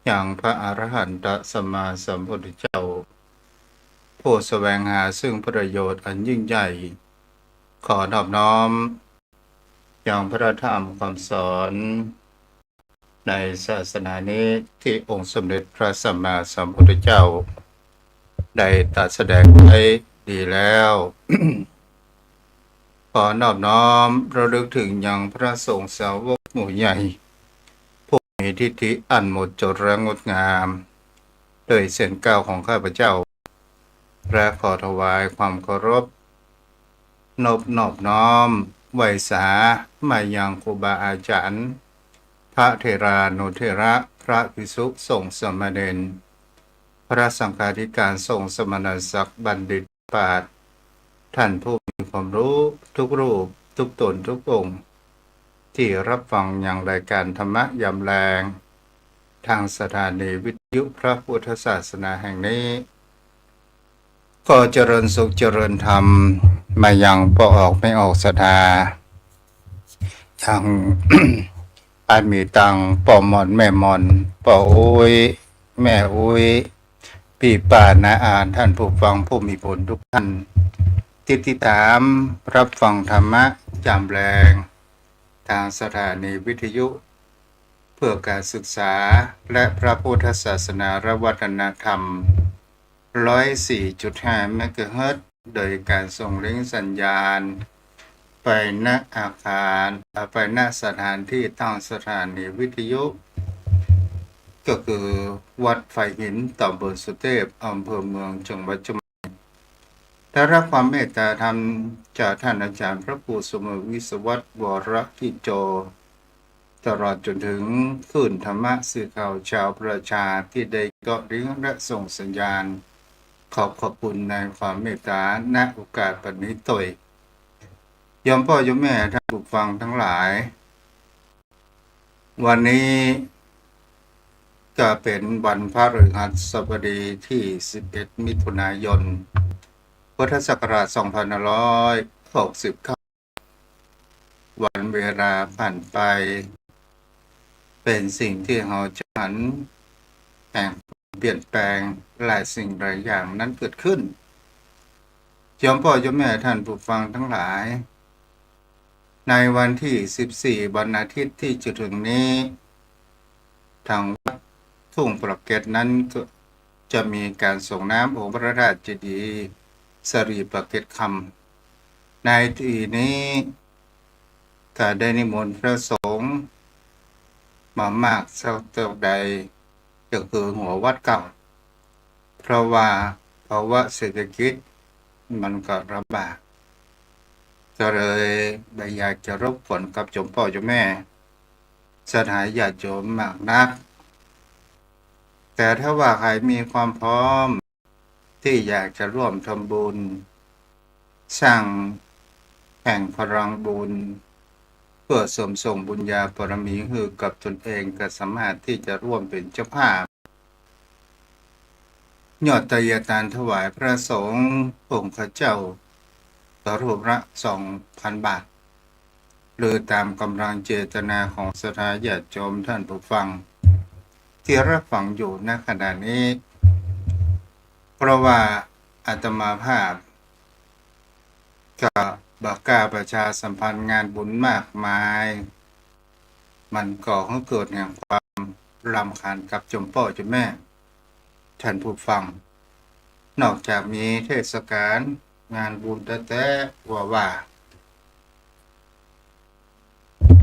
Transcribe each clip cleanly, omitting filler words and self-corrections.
อย่างพระอรหันตสัมมาสัมพุทธเจ้าผู้แสวงหาซึ่งประโยชน์อันยิ่งใหญ่ขอนอบน้อมอย่างพระธรรมคำสอนในศาสนานี้ที่องค์สมเด็จพระสัมมาสัมพุทธเจ้าได้ตรัสแสดงไว้ดีแล้ว ขอนอบน้อมระลึกถึงยังพระสงฆ์สาวกหมู่ใหญ่ผู้มีทิฏฐิอันหมดจดและงดงามโดยเส้นก้าวของข้าพเจ้าและขอถวายความเคารพนอบน้อมไหวสามายังครูบาอาจารย์พระเถรานุเถระพระภิกษุสงฆ์สามเณรพระสังฆาธิการสงฆ์สมณศักดิ์บัณฑิตปราชญ์ท่านผู้มีความรู้ทุกรูปทุกตนทุกองค์ที่รับฟังอย่างรายการธรรมะยามแลงทางสถานีวิทยุพระพุทธศาสนาแห่งนี้ก็เจริญสุขเจริญธรรมมายังปออกไม่ออกศรัทธายัง อาจมีตังปอมอนแม่มอนปออุ้ยแม่อุ้ยพี่ป้านาอาท่านผู้ฟังผู้มีผลทุกท่านติดตามรับฟังธรรมะยามแรงทางสถานีวิทยุเพื่อการศึกษาและพระพุทธศาสนาและวัฒนธรรม104.5 เมกะเฮิรตซ์โดยการส่งลิงก์สัญญาณไปณอาคารไปณสถานที่ตั้งสถานีวิทยุก็คือวัดไฟหินตำบลสุเทพอำเภอเมืองจังหวัดเชียงใหม่ได้รับความเมตตาธรรมจากท่านอาจารย์พระครูสมวิศวัตรวรกิจโจตลอดจนถึงคลื่นธรรมะสื่อข่าวชาวประชาที่ได้เกาะลิงก์และส่งสัญญาณขอบคุณในความเมตตาณโอกาสปัจนี้ตยยมพ่อยมแม่ท่านผู้ฟังทั้งหลายวันนี้ก็เป็นวันพฤหัสบดีที่11มิถุนายนพุทธศักราช2569วันเวลาผ่านไปเป็นสิ่งที่เราจะหันแห่งเปลี่ยนแปลงหลายสิ่งหลายอย่างนั้นเกิดขึ้นยมพ่อยมแม่ท่านผู้ฟังทั้งหลายในวันที่14วันอาทิตย์ที่จะถึงนี้ทางวัดทุ่งประเกตนั้นก็จะมีการส่งน้ำองค์พระราชเจดีย์สรีประเกตคำในที่นี้ก็ได้นิมนต์พระสงฆ์มามากสักเท่าใดก็คือหัววัดเก่าเพราะว่าภาวะเศรษฐกิจมันก็ลำบากก็เลยได้อยากจะรบกวนกับโยมพ่อโยมแม่สถานญาติโยมมากนักแต่ถ้าว่าใครมีความพร้อมที่อยากจะร่วมทำบุญสร้างแห่งพลังบุญเพื่อเสริมส่งบุญญาบารมีให้กับตนเองก็สามารถที่จะร่วมเป็นเจ้าภาพยอดทายทานถวายพระสงฆ์องค์เจ้าต่อรูปละ2,000 บาทหรือตามกำลังเจตนาของศรัทธาญาติโยมท่านผู้ฟังที่รับฟังอยู่ณขณะนี้เพราะว่าอาตมาภาพก็บอกกล้าประชาสัมพันธ์งานบุญมากมายมันก่อให้เกิดแห่งความรำคาญกับโยมพ่อโยมแม่ท่านผู้ฟังนอกจากมีเทศกาลงานบุญแต่ว่า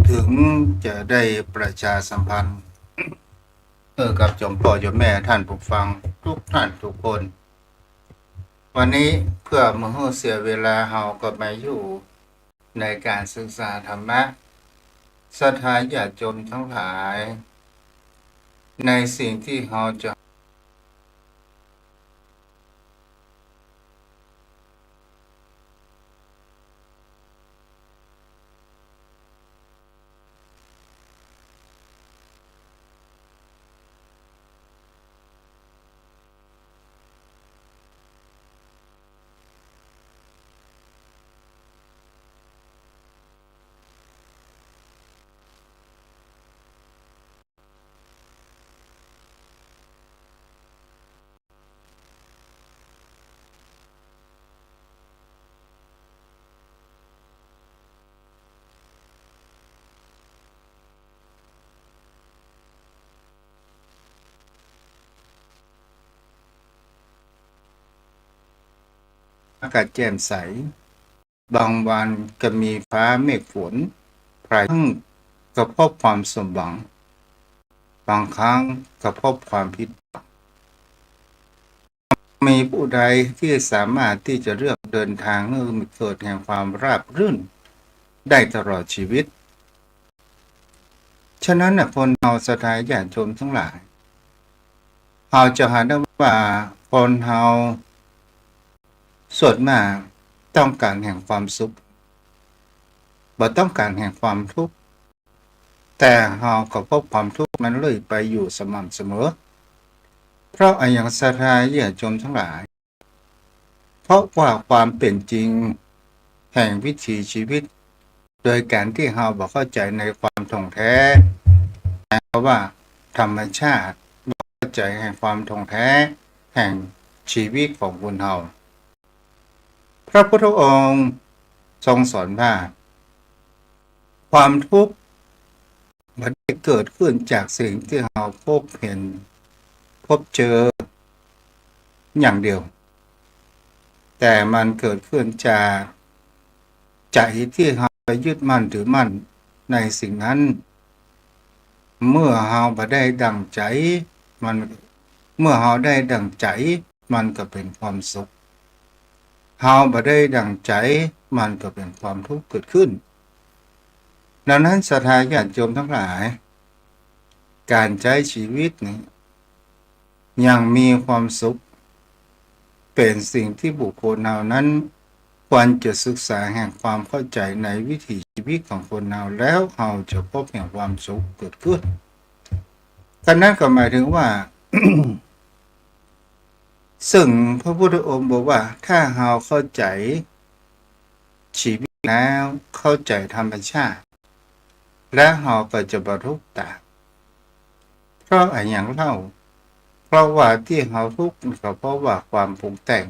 ถึงจะได้ประชาสัมพันธ์กับโยมพ่อโยมแม่ท่านผู้ฟังทุกท่านทุกคนวันนี้เพื่อมื้อเสียเวลาเฮาก็มาอยู่ในการศึกษาธรรมะศรัทธาญาติโยมทั้งหลายในสิ่งที่เฮาจะ ากาศแจ่มใสบางวันก็มีฟ้าเมฆฝนพรายทั้งก็พบความสมหวังบางครั้งก็พบความผิดหวังมีผู้ใดที่สามารถที่จะเลือกเดินทางให้เกิดแห่งความราบรื่นได้ตลอดชีวิตฉะนั้นคนเราศรัทธาญาติโยมทั้งหลายเราจะหาได้ว่าคนเราส่วนมากต้องการแห่งความสุขบ่ต้องการแห่งความทุกข์แต่เราก็พบความทุกข์นั้นเลยไปอยู่สม่ำเสมอเพราะอย่างศรัทธาญาติโยมทั้งหลายเพราะว่าความเป็นจริงแห่งวิถีชีวิตโดยการที่เราบ่เข้าใจในความท่องแท้เพราะว่าธรรมชาติบ่เข้าใจแห่งความท่องแท้แห่งชีวิตของคนเราพระพุทธองค์ทรงสอนว่าความทุกข์มันได้เกิดขึ้นจากสิ่งที่เราพบเห็นพบเจออย่างเดียวแต่มันเกิดขึ้นจากใจที่เราไปยึดมั่นถือมั่นในสิ่งนั้นเมื่อเราบ่ได้ดั่งใจมันเมื่อเราได้ดั่งใจมันก็เป็นความสุขเราบ่ได้ดั่งใจมันก็เป็นความทุกข์เกิดขึ้นดังนั้นศรัทธาญาติโยมทั้งหลายการใช้ชีวิตนี้ยังมีความสุขเป็นสิ่งที่บุคคลเรานั้นควรจะศึกษาแห่งความเข้าใจในวิถีชีวิตของคนเราแล้วเราจะพบแห่งความสุขเกิดขึ้นกันนั้นก็หมายถึงว่า ซึ่งพระพุทธองค์บอกว่าถ้าเราเข้าใจชีวิตแล้วเข้าใจธรรมชาติและเราก็จะบรรลุตามเพราะอย่างเล่าเพราะว่าที่เราทุกข์ก็เพราะว่าความปรุงแต่ง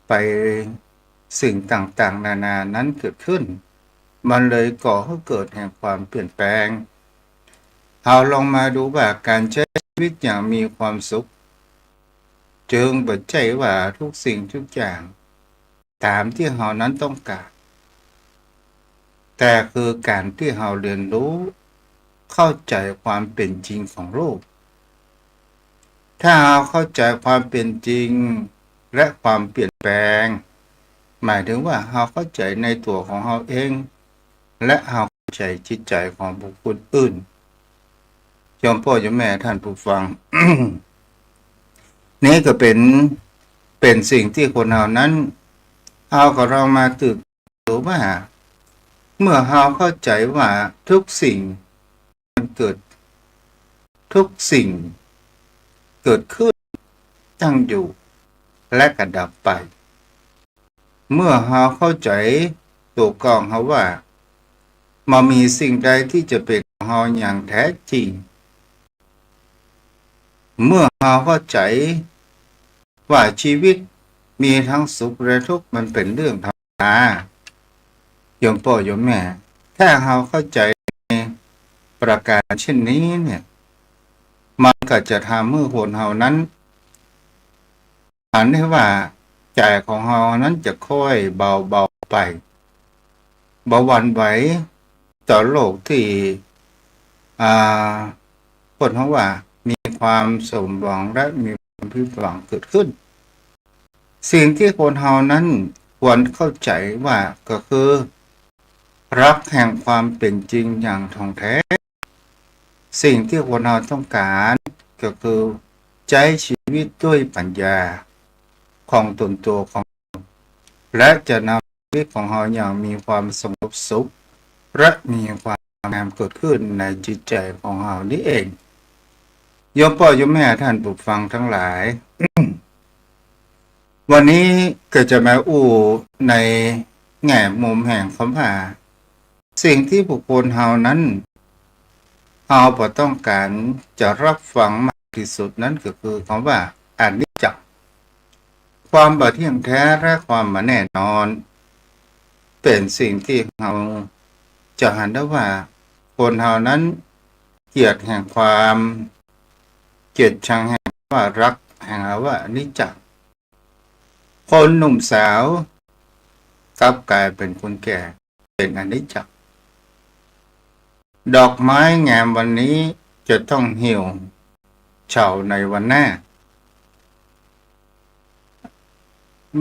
ไปสิ่งต่างๆนานานั้นเกิดขึ้นมันเลยก่อให้เกิดแห่งความเปลี่ยนแปลงเราลองมาดูว่าการใช้ชีวิตอย่างมีความสุขจึงบ่ใช่ว่าทุกสิ่งทุกอย่างตามที่เรานั้นต้องการแต่คือการที่เราเรียนรู้เข้าใจความเป็นจริงของโลกถ้าเราเข้าใจความเป็นจริงและความเปลี่ยนแปลงหมายถึงว่าเราเข้าใจในตัวของเราเองและเราเข้าใจจิตใจของบุคคลอื่นโยมพ่อโยมแม่ท่านผู้ฟัง นี่ก็เป็นสิ่งที่คนเรานั้นเอากับเรามาตึกรู้ว่าเมื่อเราเข้าใจว่าทุกสิ่งมันเกิดทุกสิ่งเกิดขึ้นตั้งอยู่และกระดับไปเมื่อเราเข้าใจตัวกองเขาว่ามันมีสิ่งใดที่จะเป็นของเราอย่างแท้จริงเมื่อเราเข้าใจว่าชีวิตมีทั้งสุขและทุกข์มันเป็นเรื่องธรรมดาโยมพ่อโยมแม่ถ้าเราเข้าใจประการเช่นนี้เนี่ยมันก็จะทำให้คนเรานั้นอันนี้ว่าใจของเรานั้นจะค่อยเบาไปเบาหวั่นไหวต่อโลกที่คนเขาว่ามีความสมหวังและมีความผิดหวังเกิดขึ้นสิ่งที่คนเรานั้นควรเข้าใจว่าก็คือรักแห่งความเป็นจริงอย่างท่องแท้สิ่งที่คนเราต้องการก็คือใช้ชีวิตด้วยปัญญาของตนตัวของและจะนำชีวิตของเราอย่างมีความสงบสุขและมีความงามเกิดขึ้นในจิตใจของเรานี่เองโยมพ่อโยมแม่ท่านผู้ฟังทั้งหลาย วันนี้ก็จะมาในแง่มุมแห่งคำว่าสิ่งที่บุคคลเรานั้นเราบ่ต้องการจะรับฟังมากที่สุดนั้นก็คือคำว่าอนิจจ์ความบ่เที่ยงแท้และความบ่แน่นอนเป็นสิ่งที่เราจะเห็นได้ว่าคนเรานั้นเกลียดแห่งความเกลียดชังแห่งว่ารักแห่งว่าอนิจจ์ คนหนุ่มสาวกลับกลายเป็นคนแก่เป็นอนิจจ์ดอกไม้งามวันนี้จะต้องเหี่ยวเฉาในวันหน้า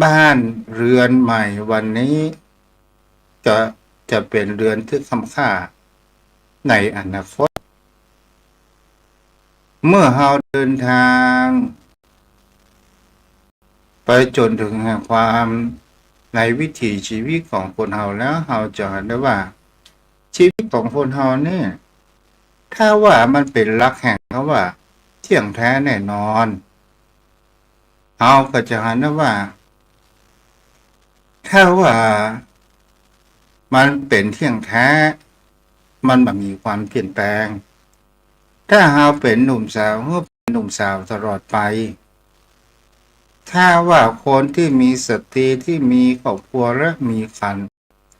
บ้านเรือนใหม่วันนี้จะจะเป็นเรือนที่ค้ำค่าในอนาคตเมื่อเราเดินทางไปจนถึงแห่งความในวิถีชีวิตของคนเราแล้วเราจะเห็นได้ว่าชีวิตของคนเราเนี่ยถ้าว่ามันเป็นหลักแห่งเขาว่าเที่ยงแท้แน่นอนเราก็จะเห็นได้ว่าถ้าว่ามันเป็นเที่ยงแท้มันไม่มีความเปลี่ยนแปลงถ้าเราเป็นหนุ่มสาวก็เป็นหนุ่มสาวตลอดไปถ้าว่าคนที่มีสตรีที่มีครอบครัวและมีครรภ์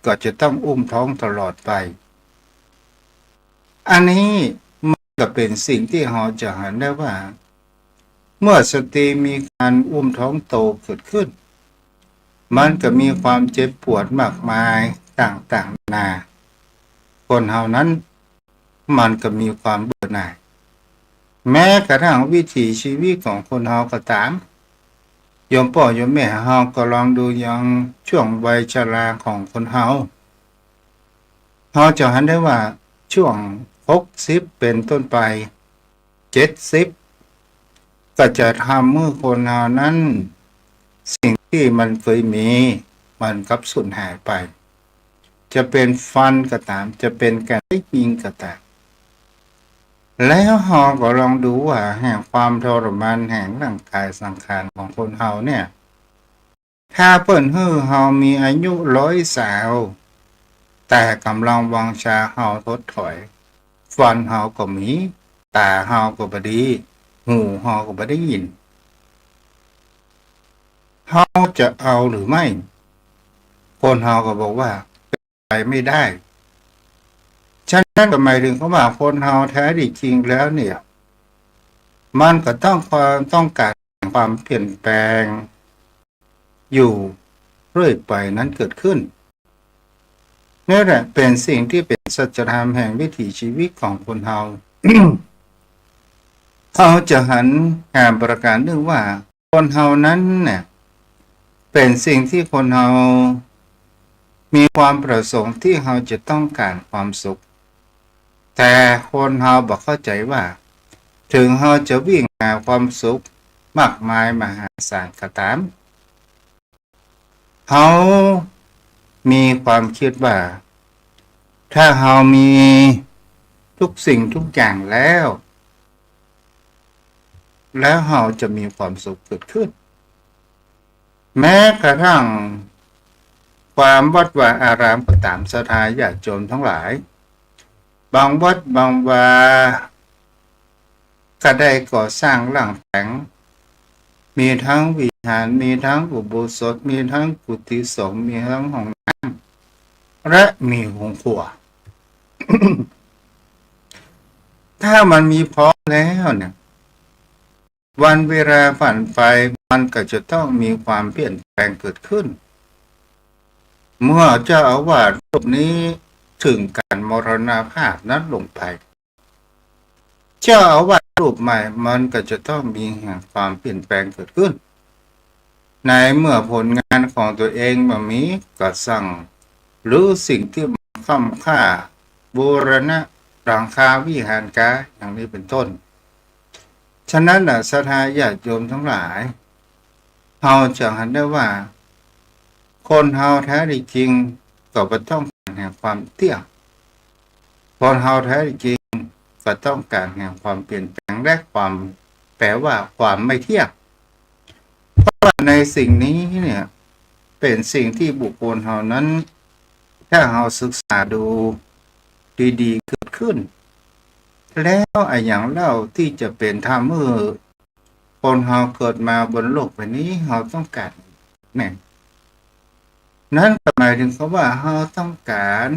ก็จะต้องอุ้มท้องตลอดไปอันนี้มันก็เป็นสิ่งที่เราจะเห็นได้ว่าเมื่อสตรีมีการอุ้มท้องโตเกิดขึ้นมันก็มีความเจ็บปวดมากมายต่างๆนานาคนเฮานั้นมันก็มีความเบื่อหน่ายแม้กระทั่งวิถีชีวิตของคนเฮาก็ตามโยมพ่อโยมแม่เฮาก็ลองดูอย่างช่วงวัยชราของคนเฮาจะเห็นได้ว่าช่วง60เป็นต้นไป70ก็จะทำเมื่อคนเฮานั้นสิ่งที่มันเคยมีมันกับสูญหายไปจะเป็นฟันก็ตามจะเป็นการได้ยิงก็ตามแล้วเฮาก็ลองดูว่าแห่งความทรมานแห่งร่างกายสังขารของคนเฮาเนี่ยถ้าเปิ้นฮื้อเฮามีอายุ100 สาวแต่กำลังวังชาเฮาทดถอยฟันเฮาก็มีตาเฮาก็บ่ดีหูเฮาก็บ่ได้ยินเฮาจะเอาหรือไม่คนเฮาก็บอกว่าไปไม่ได้ฉะนั้นก็หมายถึงเขาว่าคนเฮาแท้จริงแล้วเนี่ยมันก็ต้องการความเปลี่ยนแปลงอยู่เรื่อยไปนั้นเกิดขึ้นนี่แหละเป็นสิ่งที่เป็นสัจธรรมแห่งวิถีชีวิตของคนเฮา เขาจะหันงานประการหนึ่งว่าคนเฮานั้นเนี่ยเป็นสิ่งที่คนเฮามีความประสงค์ที่เฮาจะต้องการความสุขแต่คนเฮาบอกเข้าใจว่าถึงเฮาจะวิ่งหาความสุขมากมายมหาศาลก็ตามเฮามีความคิดว่าถ้าเฮามีทุกสิ่งทุกอย่างแล้วเฮาจะมีความสุขเกิดขึ้นแม้กระทั่งความวัดวาอารามก็ตามศรัทธาญาติโยมทั้งหลายบางวัดบางวาก็ได้ก่อสร้างหลังแผงมีทั้งวิหารมีทั้งอุโบสถมีทั้งกุฏิสงฆ์มีทั้งห้องน้ำและมีโรงครัว ถ้ามันมีพร้อมแล้วเนี่ยวันเวลาผ่านไปมันก็จะต้องมีความเปลี่ยนแปลงเกิดขึ้นเมื่อเจ้าอาวาสรูปนี้ถึงการมรณภาพนั้นลงไปเจ้าอาวาสรูปใหม่มันก็จะต้องมีความเปลี่ยนแปลงเกิดขึ้นในเมื่อผลงานของตัวเองมันมีก็สั่งหรือสิ่งที่ค้ำค่าบูรณะหลังคาวิหารกาอย่างนี้เป็นต้นฉะนั้นศรัทธาญาติโยมทั้งหลายเราจะเห็นได้ว่าคนเฮาแท้จริงก็บ่ต้องการแห่งความเที่ยงคนเฮาแท้จริงก็ต้องการแห่งความเปลี่ยนแปลงและความแปลว่าความไม่เที่ยงเพราะว่าในสิ่งนี้เนี่ยเป็นสิ่งที่บุคคลเฮานั้นถ้าเฮาศึกษาดูดีๆเกิดขึ้นแล้วไอ้อย่างเล่าที่จะเป็นธรรมเมื่อคนเฮาเกิดมาบนโลกใบนี้เฮาต้องการแน่นั้นหมายถึงเขาว่าเฮาต้องการ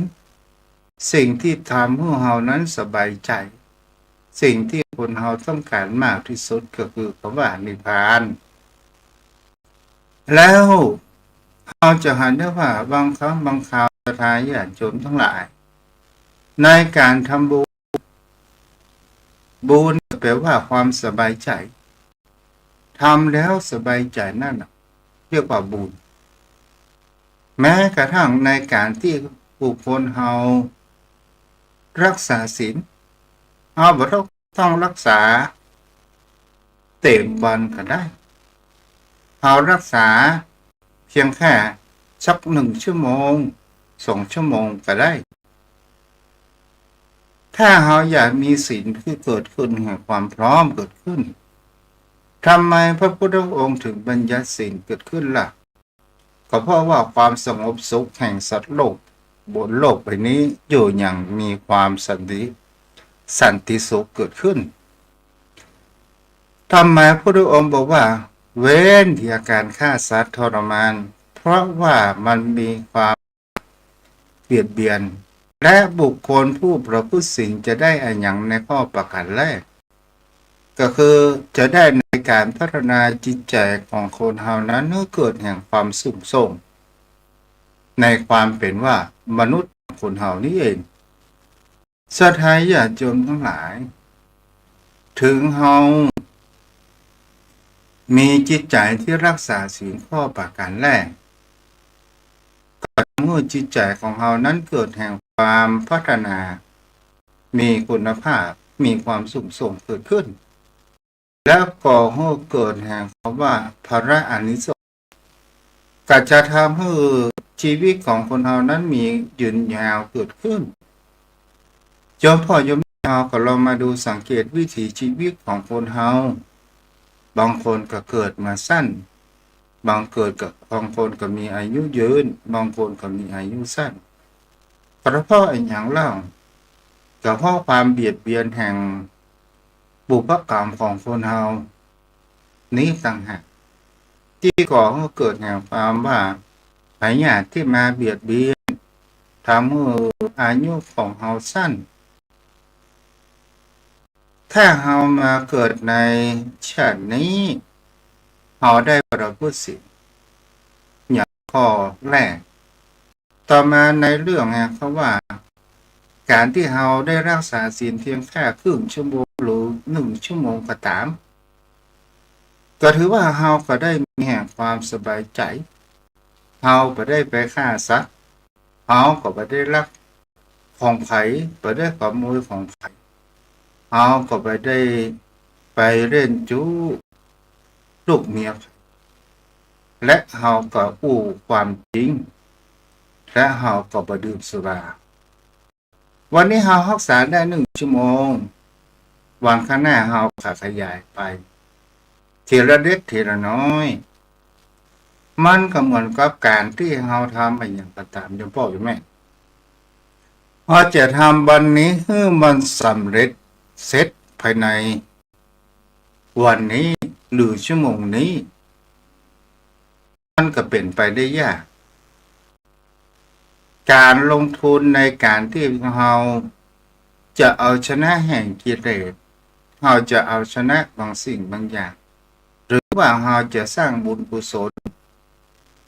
สิ่งที่ทำให้เฮานั้นสบายใจสิ่งที่คนเฮาต้องการมากที่สุดก็คือคำว่านิพพาน แล้วเราจะหันได้ว่าบางครั้งบางคราวศรัทธาญาติโยมทั้งหลายในการทำบุญแปลว่าความสบายใจทำแล้วสบายใจนั่นเรียกว่าบุญแม้กระทั่งในการที่บุคคลเรารักษาศีลเราบ่ต้องรักษาเต็มวันก็ได้เรารักษาเพียงแค่สัก1 ชั่วโมง2 ชั่วโมงก็ได้ถ้าเราอยากมีศีลที่เกิดขึ้นแห่งความพร้อมเกิดขึ้นทำไมพระพุทธองค์ถึงบัญญัติศีลเกิดขึ้นล่ะก็เพราะว่าความสงบสุขแห่งสัตว์โลกบนโลกใบนี้อยู่อย่างมีความสันติสุขเกิดขึ้นทำไมพระพุทธองค์บอกว่าเว้นจากการฆ่าสัตว์ทรมานเพราะว่ามันมีความเบียดเบียนและบุคคลผู้ประพฤติศีลจะได้อะไรอย่างในข้อประการแรกก็คือจะได้ในการพัฒนาจิตใจของคนเฮานั้นให้เกิดแห่งความสุขส่งในความเป็นว่ามนุษย์คนเฮานี่เองศรัทธาญาติโยมทั้งหลายถึงเฮามีจิตใจที่รักษาศีลข้อประการแรกก็เมื่อจิตใจของเฮานั้นเกิดแห่งความพัฒนามีคุณภาพมีความสุขส่งเกิดขึ้นแล้วก็ให้เกิดแห่งคำว่าภระอานิสงส์ก็จะทำให้ชีวิตของคนเฮานั้นมียืนยาวเกิดขึ้นโยมพ่อโยมแม่เฮาก็ลองมาดูสังเกตวิถีชีวิตของคนเฮาบางคนก็เกิดมาสั้นบางคนก็มีอายุยืนบางคนก็มีอายุสั้นเพราะอย่างเล่าก็เพราะความเบียดเบียนแห่งบุพกรรมของคนเฮานี้ต่างหากที่ก่อให้เกิดแห่งความว่าพยาธิที่มาเบียดเบียนทำให้อายุของเฮาสั้นถ้าเฮามาเกิดในชาตินี้เฮาได้ประพฤติศีลอย่างข้อแรกต่อมาในเรื่องเขาว่าการที่เฮาได้รักษาศีลเพียงแค่ครึ่งชั่วโมงหรือ1 ชั่วโมงก็ตามก็ถือว่าเฮาก็ได้มีแห่งความสบายใจเฮาก็ได้ไปฆ่าสัตว์เฮาก็บ่ได้ลักของไผบ่ได้ขโมยของไผเฮาก็บ่ได้ไปเล่นจู้ลูกเมียและเฮาก็อู้ความจริงและเฮาก็บ่ดื่มสุราวันนี้เฮารักษาได้1 ชั่วโมงวันข้างหน้าเฮาขยายไปทีละเล็กทีละน้อยมันก็เหมือนกับการที่เฮาทำอย่างก็ตามโยมพ่อโยมแม่พอจะทำวันนี้ให้มันสำเร็จเสร็จภายในวันนี้หรือชั่วโมงนี้มันก็เป็นไปได้ยากการลงทุนในการที่เราจะเอาชนะแห่งกิเลสเราจะเอาชนะบางสิ่งบางอย่างหรือว่าเราจะสร้างบุญกุศล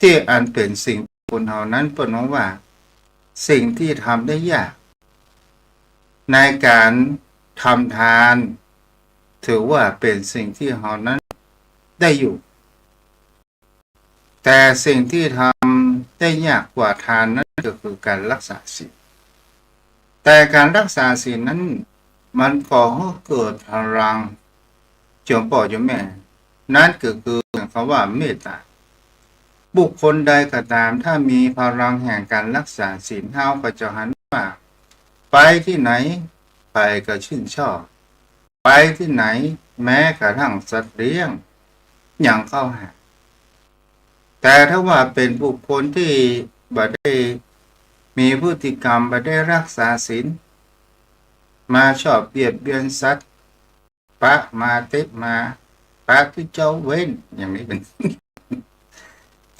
ที่อันเป็นสิ่งคนเรานั้นเปิ้นว่าสิ่งที่ทำได้ยากในการทำทานถือว่าเป็นสิ่งที่เรานั้นได้อยู่แต่สิ่งที่ทำได้ยากกว่าทานนั้นก็คือการรักษาศีลแต่การรักษาศีลนั้นมันก่อให้เกิดพลังโยมพ่อโยมแม่นั่นก็คือคำว่าเมตตาบุคคลใดก็ตามถ้ามีพลังแห่งการรักษาศีลเฮาก็จะหันว่าไปที่ไหนไปก็ชื่นชอบไปที่ไหนแม้กระทั่งสัตว์เลี้ยงอย่างเข้าหาแต่ถ้าว่าเป็นบุคคลที่บ่ได้มีพฤติกรรมบ่ได้รักษาศีลมาชอบเบียดเบียนสัตว์ปะมาติดมาปะที่เจ้าเว้นอย่างนี้เป็น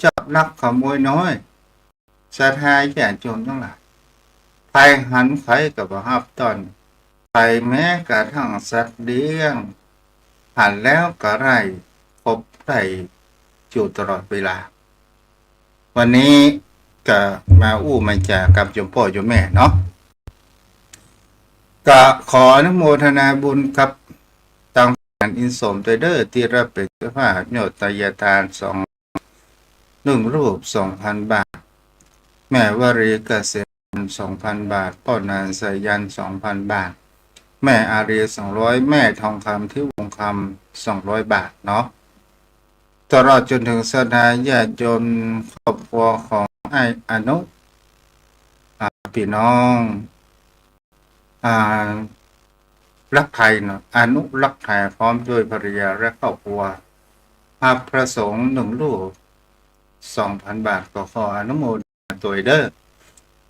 ชอบลักขโมยน้อยศรัทธาญาติโยมทั้งหลายไปหันไผก็บ่รับต้อนไปแม้กระทั่งสัตว์เลี้ยงหันแล้วก็ไล่คบไล่อยู่ตลอดเวลา วันนี้ก็มามาจากกับโยมพ่อโยมแม่เนาะก็ขออนุโมทนาบุญกับตังการอินสมเตเดอร์ที่รับเป็นเจ้าภาพโยตยทาน1 รูป 2,000 บาท แม่วรีเกษม2,000 บาทพ่อนานสายัน 2,000 บาท แม่อารี200แม่ทองคำที่วงคำ200 บาทเนาะตลอดจนถึงสถานญาติโยมครอบครัวของไอ้อนุพี่น้องรักไทยเนาะอนุรักไทยพร้อมด้วยภรรยาและครอบครัวภาพพระสงฆ์1 รูป 2,000 บาทก็ขออนุโมทนาตัวเด้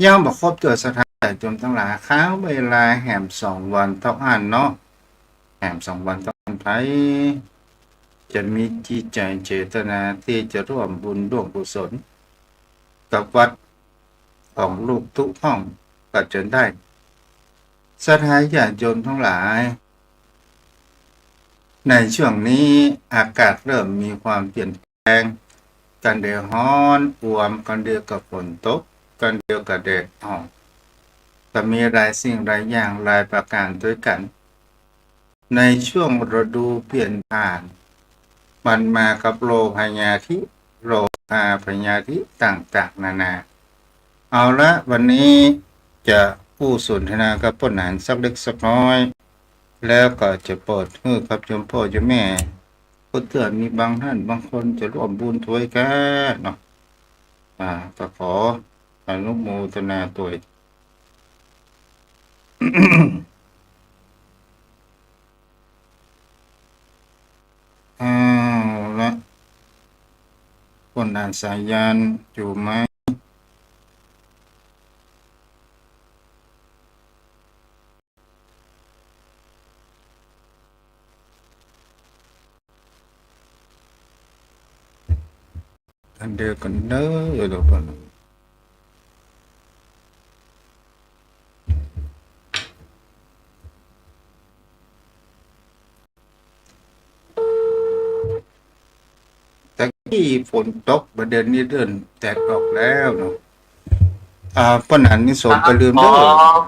อย่างบอกครบตัวสถานญาติโยมทั้งหลายค้างเวลาแหม2 วันต้องอ่านเนาะแหม2 วันต้องอ่านไทยจะมีจิตใจเจตนาที่จะร่วมบุญร่วมกุศลกับวัดของลูกทุกห้องก็จนได้สถานญาติโยมทั้งหลายในช่วงนี้อากาศเริ่มมีความเปลี่ยนแปลงกันเดือฮ้อนอวมกันเดือกับฝนตกกันเดือกับแดดออกก็มีหลายสิ่งหลายอย่างหลายประการด้วยกันในช่วงฤดูเปลี่ยนผ่านมันมากับโลพยาธิโลภาพยาธิต่างๆนานาเอาละวันนี้จะผู้สนทนากับป้นหานสักเล็กสักน้อยแล้วก็จะเปิดให้กับโยมพ่อโยมแม่ก็เตือนมีบางท่านบางคนจะร่วมบุญช่วยกันเนาะก็ขออนุโมทนาตัวละคนอ่านสายันอยู่ไหมอันเดียวกันเด้ออยู่ตรงนั้นแต่ที่ฝนตกประเด็นนี้เดินแดดออกแล้วเนาะป้นหานนี่สมไปลืมเด้อ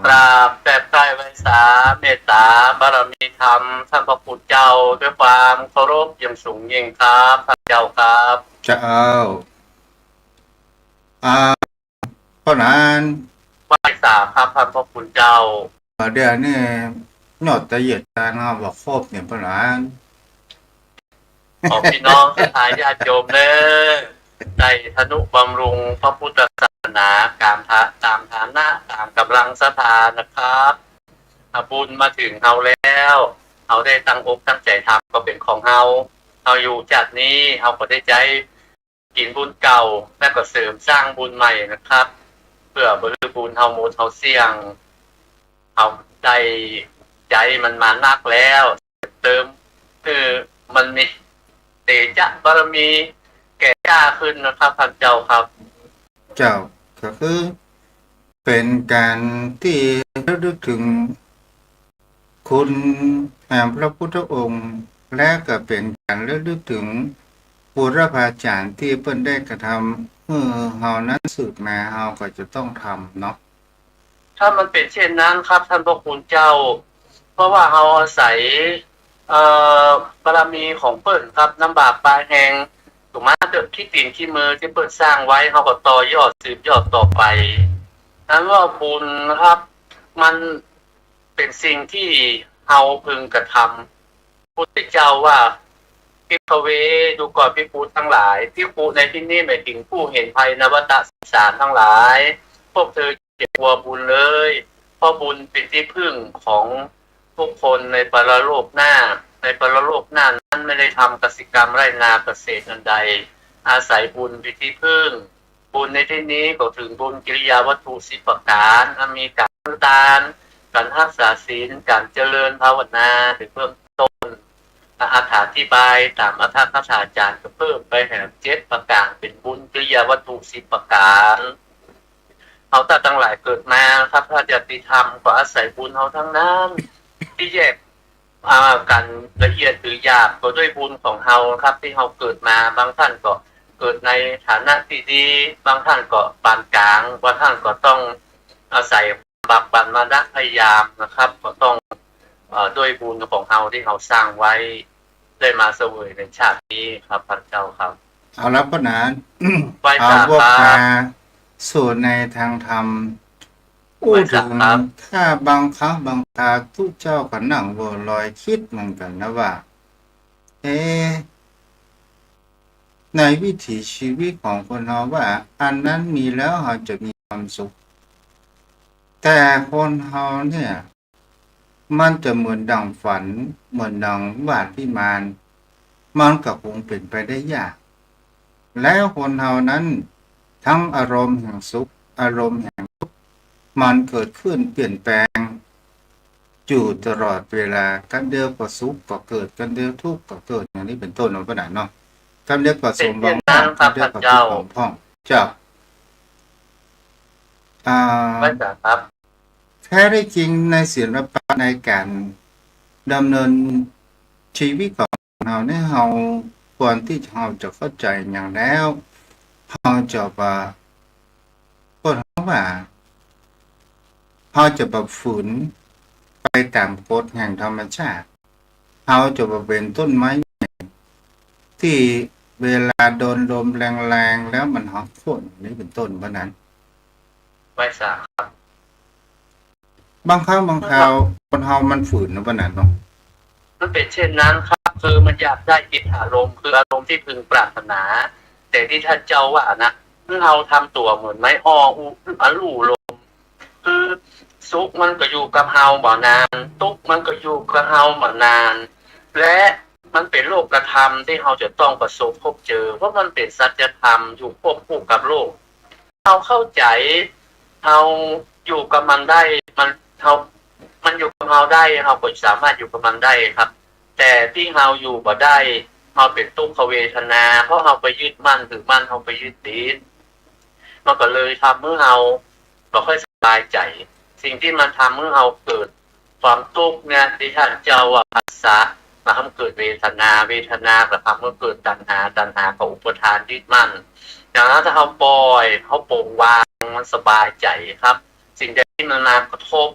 กราบแต่ใจไว้สาเมตตาบารมีธรรมท่านพระพุทธเจ้าด้วยความเคารพอย่างสูงยิ่งครับพระเจ้าครับเจ้าป้นหานไหว้สาครับท่านพระพุทธเจ้าเดี๋ยวนี้ยอดตะเหยียดตาเนาะบอกครบเนี่ยป้นหานขอพี่น้องศรัทธาญาติโยมเด้อได้ทนุบำรุงพระพุทธศาสนาตามฐานะตามกำลังศรัทธานะครับบุญมาถึงเฮาแล้วเฮาได้ตั้งอกตั้งใจทำก็เป็นของเฮาอยู่จากนี้เฮาก็ได้ใจกินบุญเก่าและก็เสริมสร้างบุญใหม่นะครับเพื่อบริบูรณ์เฮาหมดเฮาเสี่ยงเฮาได้ใจมันมานักแล้วเติมคือมันมีเตจาบารมีแก่กล้าขึ้นนะครับท่านเจ้าครับเจ้าก็คือเป็นการที่ระลึกถึงคุณแห่งพระพุทธองค์และก็เป็นการระลึกถึงบุรพาจารย์ที่เพิ่นได้กระทำเฮานั้นสืบมาเฮาก็จะต้องทำเนาะถ้ามันเป็นเช่นนั้นครับท่านพระคุณเจ้าเพราะว่าเฮาอาศัยบารมีของเปิ้นครับน้ำบากปลายแหงถูกมาเติบที่ตีนที่มือที่เปิ้นสร้างไว้เฮาก็ต่อยอดสืบยอดต่อไปนั้นว่าบุญนะครับมันเป็นสิ่งที่เฮาพึงกระทำพุทธเจ้าว่าภิกขเวดูก่อนภิกษุทั้งหลายภิกษุในที่นี้หมายถึงผู้เห็นภัยในวัฏสงสารทั้งหลายพวกเธออย่ากลัวบุญเลยเพราะบุญเป็นที่พึ่งของทุกคนในปรโลกหน้าในปรโลกหน้านั้นไม่ได้ทำกสิกรรมไร่นาเกษตรอันใดอาศัยบุญเป็นที่พึ่งบุญในที่นี้ก็ถึงบุญกิริยาวัตถุ10 ประการมีการทานการรักษาศีลการเจริญภาวนาถึงเบื้องต้นอธิบายตามอัตถกถาจารย์ก็เพิ่มไปแห่ง7 ประการเป็นบุญกิริยาวัตถุ10 ประการเอาแต่ทั้งหลายเกิดมาครับถ้าจะติธรรมก็อาศัยบุญเอาทั้งนั้นที่แยกกันละเอียดหรือหยาบก็ด้วยบุญของเฮาครับที่เฮาเกิดมาบางท่านก็ กิดในฐานะที่ดีบางท่านก็ปานกลางบางท่านก็ต้องอาศัยบักบันมานะพยายามนะครับก็ต้องด้วยบุญของเราที่เราสร้างไว้ได้มาเสวยในชาตินี้ครับพระเจ้าครับเอาละพ่อหนาน ไว้ เอา จ้า พวก ครั มา บ สู่ในทางธรรมอู้ถึง ครับ ถ้าบางครั้งบางคราทุกเจ้าก็นั่งโวลอยคิดเหมือนกันนะว่า ในวิถีชีวิตของคนเราว่า อันนั้นมีแล้วเราจะมีความสุข แต่คนเราเนี่ย มันจะเหมือนดังฝัน เหมือนดังวาดพิมานมันก็คงเป็นไปได้ยาก แล้วคนเรานั้นทั้งอารมณ์แห่งสุขอารมณ์แห่งทุกข์มันเกิดขึ้นเปลี่ยนแปลงอยู่ตลอดเวลากันเดียวก็สุขก็เกิดกันเดียวทุกข์ก็เกิดอย่างนี้เป็นต้นของพระดาเนาะกันเดียวก็สมบังกันเดียวก็ทุกข์ของพ่องเจ้าไว้จ้าครับ แท้ได้จริงในศิลปะในการดำเนินชีวิตของเราเนี่ยเราควรที่เราจะเข้าใจอย่างแล้วเราจะก็เพราะว่าเราจะฝืนไปตามกฎแห่งธรรมชาติเราจะเป็นต้นไม้ที่เวลาโดนลมแรงๆแล้วมันหักโค่นนี่เป็นต้นเพราะนั้น ไว้จ้าครับ บางครั้งบางคราวคนเรามันฝืนนะเพราะนั้นเนาะ มันเป็นเช่นนั้นครับคือมันอยากได้อิทธารมณ์คืออารมณ์ที่พึงปรารถนา แต่ที่ท่านเจ้าว่านะเราทำตัวเหมือนไม้อ้ออลู่ลมคือสุขมันก็อยู่กับเฮาบ่นานทุกข์มันก็อยู่กับเฮาบ่นาน และมันเป็นโลกธรรมที่เราจะต้องประสบพบเจอเพราะมันเป็นสัจธรรมอยู่ควบคู่กับโลกเราเข้าใจเราอยู่กับมันได้มันอยู่กับเราได้เราก็สามารถอยู่กับมันได้ครับ แต่ที่เราอยู่บ่ได้เราเป็นทุกขเวทนาเพราะเราไปยึดมั่นถือมั่นเราไปยึดติดมันก็เลยทำให้เราบ่ค่อยสบายใจสิ่งที่มันทำให้เราเกิดความทุกข์เนี่ยที่ท่านเจ้าว่าภาษามาทำเกิดเวทนาก็ทำให้เกิดตัณหากับอุปทานยึดมั่นอย่างนั้นถ้าเขาปล่อยเขาโปร่งวางมันสบายใจครับสิ่งใดที่มันมากระทบ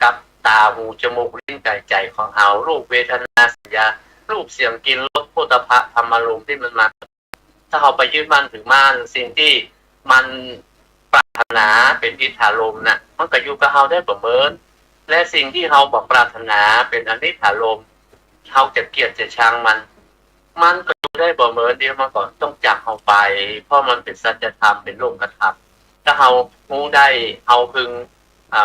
กับตาหูจมูกลิ้นกายใจของเรารูปเวทนาสัญญารูปเสียงกลิ่นรสโผฏฐัพพะธรรมารมณ์ที่มันมาถ้าเขาไปยึดมั่นถือมั่นสิ่งที่มันปรารถนาเป็นอิทธารมณ์น่ะมันก็อยู่กับเราได้ประเมินและสิ่งที่เราบอกปรารถนาเป็นอนิจจารมณ์เราจะเกลียดจะชังมันก็อยู่ได้ประเมินเดียวมาก่อนต้องจับเราไปเพราะมันเป็นสัจธรรมเป็นโลกธรรมถ้าเรารู้ได้เราพึง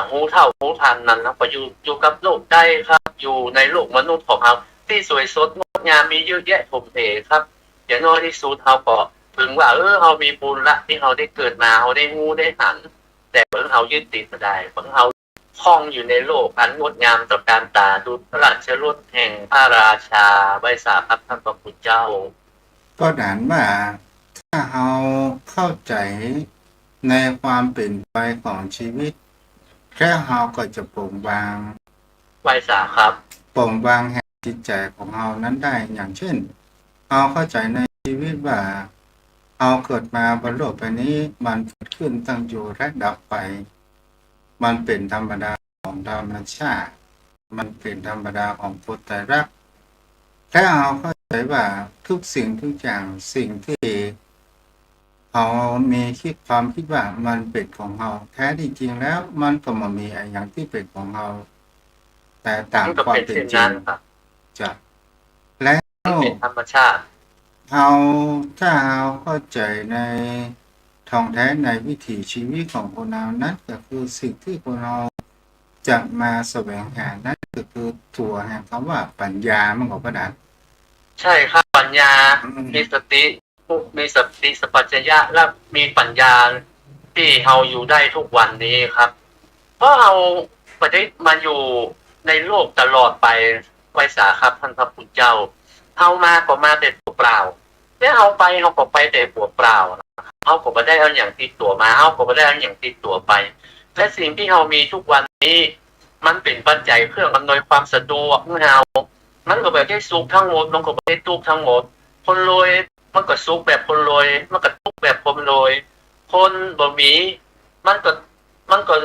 หูเท่าหูทันนั้นแล้วก็อยู่กับโลกได้ครับอยู่ในโลกมนุษย์ของเราที่สวยสดงดงามมีเยอะแยะถมเถครับอย่างน้อยที่สุดเราก็พึงว่าเรามีบุญละที่เราได้เกิดมาเราได้งูได้หันแต่เพิ่งเรายึดติดมาได้เพิ่งเราคล้องอยู่ในโลกอันงดงามต่อการตาดูพระราชรสแห่งพระราชาใบสาครับท่านพระพุทธเจ้าก็ด่านว่าถ้าเราเข้าใจในความเปลี่ยนไปของชีวิตแค่เราก็จะโปร่งบางใบสาครับโปร่งบางแห่งจิตใจของเรานั้นได้อย่างเช่นเราเข้าใจในชีวิตว่าเราเกิดมาบนโลกใบนี้มันเกิดขึ้นตั้งอยู่และดับไปมันเป็นธรรมดาของธรรมชาติมันเป็นธรรมดาของกฎไตรลักษณ์แค่เราเข้าใจว่าทุกสิ่งทุกอย่างสิ่งที่เขามีความคิดว่ามันเป็นของเราแท้จริงแล้วมันก็มามีอย่างที่เป็นของเราแต่ตามความเป็นจริงจะแล้วเป็นธรรมชาติถ้าเราเข้าใจในท่องแท้ในวิถีชีวิตของคนเรานั้นก็คือสิ่งที่คนเราจะมาแสวงหานั่นก็คือตัวแห่งคำว่าปัญญามันของประดับใช่ครับปัญญามีสติสัพพัญญะและมีปัญญาที่เราอยู่ได้ทุกวันนี้ครับเพราะเราประเทศมาอยู่ในโลกตลอดไปไว้สาครับท่านพระพุทธเจ้าเอามาก็มาแต่ตัวเปล่าแล้วเอาไปเราก็ไปแต่ตัวเปล่าเอาก็ไม่ได้เอาอย่างติดตัวมาเอาก็ไม่ได้เอาอย่างติดตัวไปและสิ่งที่เรามีทุกวันนี้มันเป็นปัจจัยเครื่องอำนวยความสะดวกของเรามันก็แบบได้สุขทั้งหมดมันก็ไม่ได้ทุกข์ทั้งหมดคนรวย มันก็สุขแบบคนรวยมันก็ทุกข์แบบคนรวยคนบ่มีมันก็มันก็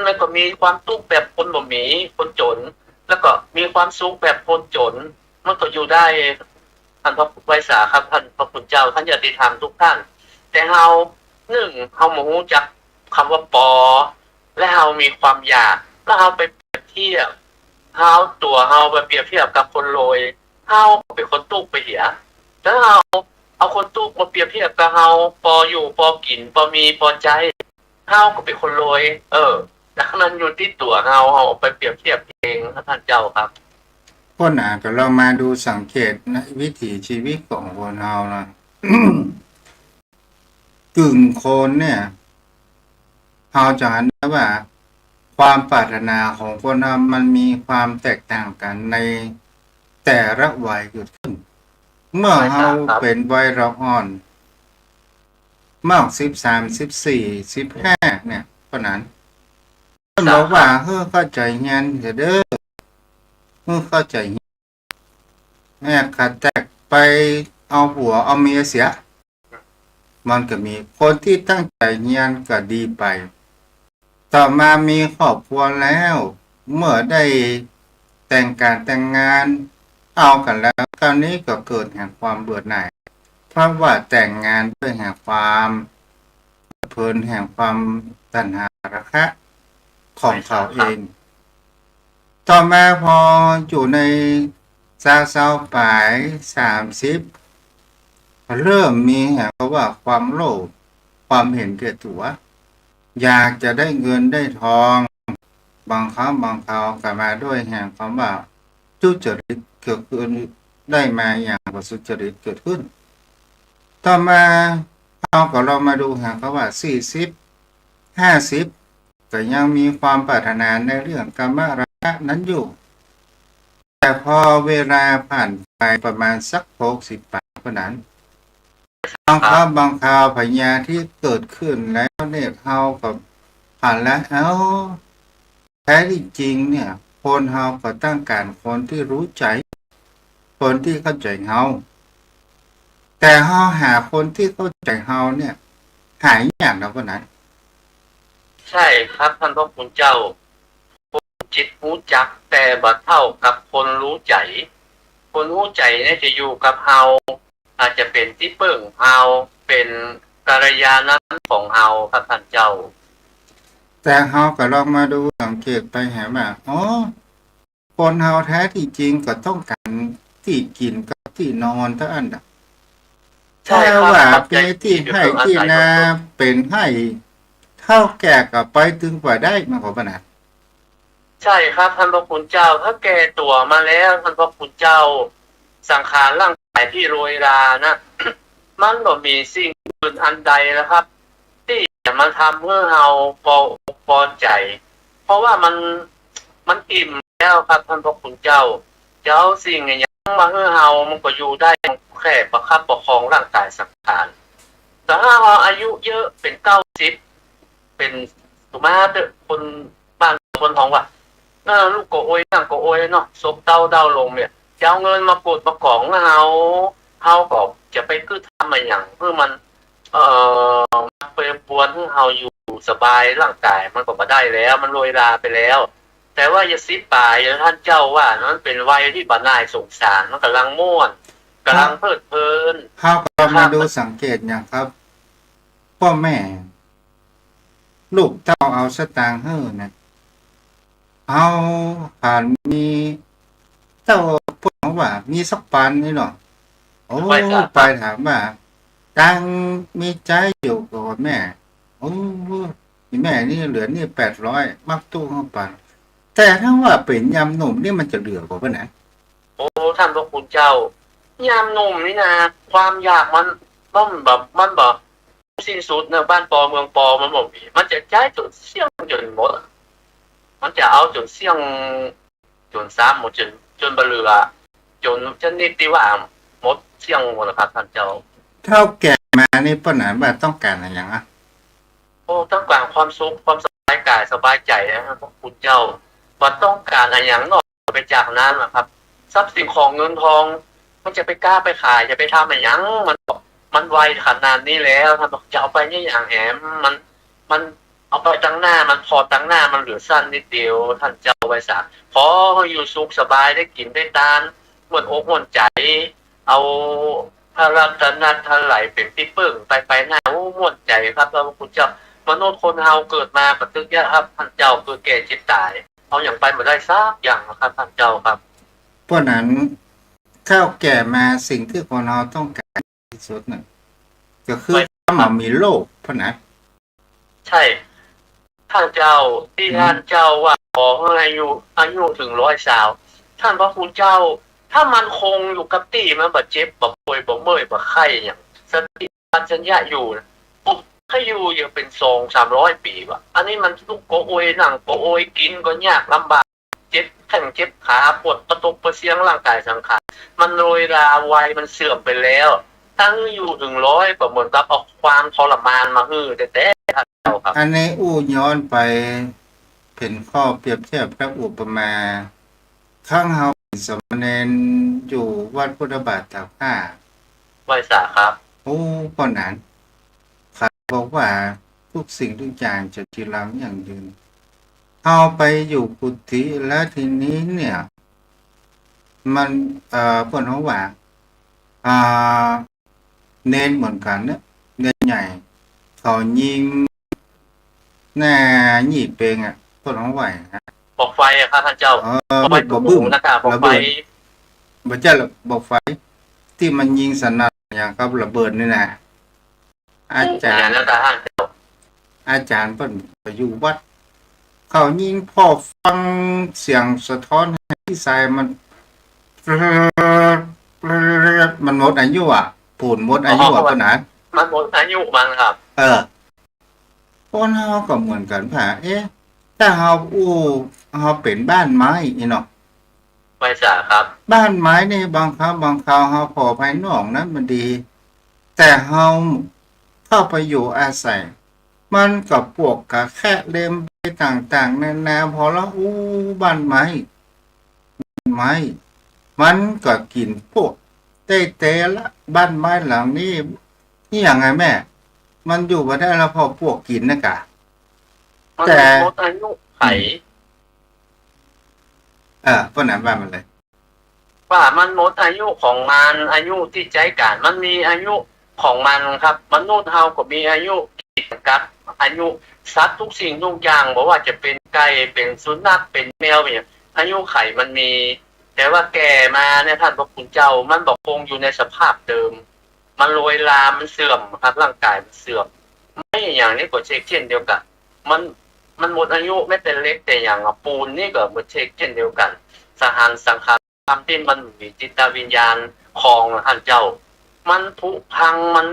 มันก็มีความทุกข์แบบคนบ่มีคนจน แล้วก็มีความสุขแบบคนจนมันก็อยู่ได้ท่านพระไวยสาครับท่านพระคุณเจ้าท่านญาติธรรมทุกท่าน แต่เฮาเฮาบ่รู้จักคำว่าปอและเฮามีความอยากแล้วเฮาไปเปรียบเทียบเฮาตัวเฮาไปเปรียบเทียบกับคนรวยเฮาเป็นคนตุกไปเหียแล้วเฮาเอาคนตุกมาเปรียบเทียบกับเฮาปออยู่ปอกินปอมีปอใจเฮาก็เป็นคนรวยดังนั้นอยู่ที่ตัวเฮาเอาไปเปรียบเทียบเองท่านเจ้าครับคนก็เรามาดูสังเกตในวิถีชีวิตของคนเรานะ กึ่งคนเนี่ยเราจะเห็นได้ว่าความปรารถนาของคนเรามันมีความแตกต่างกันในแต่ละวัยเกิดขึ้น เมื่อเราเป็นวัยละอ่อนเมื่อ13 14 15เนี่ยเพราะนั้นคนบอกว่าเข้าใจงานเด้อเข้าใจแม่ขัดแตกไปเอาผัวเอาเมียเสียมันก็มีคนที่ตั้งใจเรียนก็ดีไปต่อมามีครอบครัวแล้วเมื่อได้แต่งการแต่งงานเอากันแล้วคราวนี้ก็เกิดแห่งความเบื่อหน่ายเพราะว่าแต่งงานด้วยแห่งความเพลินแห่งความตัณหาราคะของเขาเองต่อมาพออยู่ในสาวปลาย30เริ่มมีแห่งว่าความโลภความเห็นแก่ตัวอยากจะได้เงินได้ทองบางครั้งบางคราวก็มาด้วยแห่งความว่าทุจริตเกิดขึ้นได้มาอย่างว่าสุจริตเกิดขึ้นต่อมาเรามาดูแห่งเขาว่า40 50ก็ยังมีความปรารถนาในเรื่องกามราคะนั้นอยู่แต่พอเวลาผ่านไปประมาณสัก60 ปีเท่านั้นบางคราวพญาที่เกิดขึ้นแล้วเนี่ยเขาก็ผ่านแล้วแท้ที่จริงเนี่ยคนเฮาก็ต้องการคนที่รู้ใจคนที่เข้าใจเฮาแต่เฮาหาคนที่เข้าใจเฮาเนี่ยหายยากแล้วก็นั้นใช่ครับท่านพระคุณเจ้าคนจิตรู้จักแต่บ่เท่ากับคนรู้ใจคนรู้ใจเนี่ยจะอยู่กับเฮาอาจจะเป็นที่เปิ้งเฮาเป็นกัลยาณมิตรของเฮาครับท่านเจ้าแต่เฮาก็ลองมาดูสังเกตไปหาว่าคนเฮาแท้ที่จริงก็ต้องการที่กินกับที่นอนเท่านั้นใช่ว่าเป็นที่ให้ที่นาเป็นให้เท่าแก่ก็ไปถึงกว่าได้มาขอขนาดใช่ครับท่านพระคุณเจ้าถ้าแก่ตัวมาแล้วท่านพระคุณเจ้าสังขารร่างกายที่โรยรานะ มันบ่มีสิ่งอื่นอันใดนะครับที่จะมาทำเพื่อเฮาพอใจเพราะว่ามันอิ่มแล้วครับท่านพระคุณเจ้าจะเอาสิ่งอย่างมาให้เฮามันก็อยู่ได้แค่ประคับประคองร่างกายสังขารแต่ถ้าเราอายุเยอะเป็น90เป็นสุมาเตคนบ้านคนท้องว่าลูกโกโอยนั่งโกโอยเนาะซบเต้าลงเนี่ยจะเอาเงินมาปลูดมาของเฮาก็จะไปคือทำมาอย่างเพื่อมันไปปวนให้เฮาอยู่สบายร่างกายมันก็บ่ได้แล้วมันโรยราไปแล้วแต่ว่าอย่าซิป่ายท่านเจ้าว่ามันเป็นวัยที่บ่น่าสงสารมันกำลังม่วนกำลังเพลิดเพลินเฮาก็มาดูสังเกตอย่างครับพ่อแม่ลูกเต้าเอาสตางค์ให้เนี่ยเอาผ่านมีเต้าพูดว่ามีสักปันนี่เนาะไปถามว่าตังมีใจอยู่กับแม่แม่นี่เหลือนี่800มักตู้เข้าไปแต่ถ้าว่าเป็นยำหนุ่มนี่มันจะเหลือกว่าปะนะท่านพระคุณเจ้ายำหนุ่มนี่นะความอยากมันแบบสิ้นสุดเนอะบ้านปอเมืองปอมันบอกมันจะใช้จนเสี่ยงจนหมดมันจะเอาจนเสี่ยงจนซ้ำหมดจนบเหลือจนชนิดที่ว่าหมดเสี่ยงหมดครับท่านเจ้าเท่าแก่มานี่ป้าหนาบ้านต้องการอะไรอย่างต้องการความสุขความสบายกายสบายใจนะครับพระคุณเจ้าบ่ต้องการอะไรอย่างนอกไปจากนั้นนะครับทรัพย์สินของเงินทองมันจะไปกล้าไปขายจะไปทำอะไรอย่างมัน มันไวขนาดนี้แล้วท่านบอกจะเอาไปนี่อย่างแหมมันเอาไปตั้งหน้ามันพอตั้งหน้ามันเหลือสั้นนิดเดียวท่านเจ้าไว้สาขออยู่สุขสบายได้กินได้ทานม่วนอกม่วนใจเอาพระรัตนตรัยเป็นที่พึ่งไปหน้าม่วนใจครับพระคุณเจ้ามนุษย์คนเฮาเกิดมาปฏิยะครับท่านเจ้าคือแก่เจ็บตายเอาอย่างไปมาได้สักอย่างนะครับท่านเจ้าครับเพราะนั้นข้าวแก่มาสิ่งที่คนเราต้องการที่สุดนั่นก็คือถ้ามันมีโลกเพราะนั้นใช่ท่านเจ้าที่ท่านเจ้าว่าขอให้อายุถึง100 ท่านพระคุณเจ้าถ้ามันคงอยู่กับตีมันบ่เจ็บบ่ป่วยบ่เมื่อยบ่ไข้อย่างสติปัญญาอยู่นะปุ๊บให้อยู่อย่างเป็น200-300 ปีว่ะอันนี้มันลุกโกโอยนั่งโกโอยกินก็ยากลำบากเจ็บแข้งเจ็บขาปวดประตกประเสียงร่างกายสังขารมันโรยราวัยมันเสื่อมไปแล้วถ้าอยู่ถึง100ก็เหมือนกับเอาความทรมานมาฮือแต่ท่านเจ้าครับอันนี้ย้อนไปเป็นข้อเปรียบเทียบกับอุปมาข้างเฮาสมณเณรอยู่วัดพุทธบาทตากผ้าไว้สาครับก่อนนั้นเขาบอกว่าทุกสิ่งทุกอย่างจะจีรังอย่างยืนเอาไปอยู่กุฏิแล้วทีนี้เนี่ยมันเพิ่นเขาว่าเน้นเหมือนกันเนี่ยเน้นใหญ่เขายิงหน้าหยีเปงเพิ่นเขาว่าบอกไฟครับท่านเจ้าบอกไฟบ่บึ้มนะครับบอกไฟบ่ใช่บอกไฟที่มันยิงสนั่นอย่างกับระเบิดนี่นะอาจารย์เพิ่นไปอยู่วัดเขายิงพ่อฟังเสียงสะท้อนที่สายมันหมดอายุปูนหมดอายุปะนะมันหมดอายุมันครับคนเฮาก็เหมือนกันผ่าถ้าเฮาเป็นบ้านไม้เนาะไม่ใช่ครับบ้านไม้นี่บางครั้งบางคราวเฮาพอภายนอกนั้นมันดีแต่เฮาเข้าไปอยู่อาศัยมันกับพวกกะแค่เล่มไปต่างๆนานาพอแล้วบ้านไม้มันก็กินพวกเต้ๆละบ้านไม้หลังนี้นี่อย่างไงแม่มันอยู่มาได้แล้วพอพวกกินนะกะแต่หมดอายุไขเพราะนั้นว่ามันเลยว่ามันหมดอายุของมันอายุที่ใจการมันมีอายุของมันครับมนุษย์เฮาก็มีอายุกับอายุสัตว์ทุกสิ่งทุกอย่างบอกว่าจะเป็นไก่เป็นสุนัขเป็นแมวอย่างอายุไขมันมีแต่ว่าแก่มาเนี่ยท่านพระคุณเจ้ามันบอกคงอยู่ในสภาพเดิมมันโรยลามันเสื่อมครับร่างกายมันเสื่อมไม่อย่างนี้ก็เช่นเดียวกันมันหมดอายุไม่เป็นเล็กแต่อย่างปูนนี่ก็เหมือนเช่นเดียวกันสหารสังขารที่มันมีจิตวิญญาณของท่านเจ้ามันผุพังมัน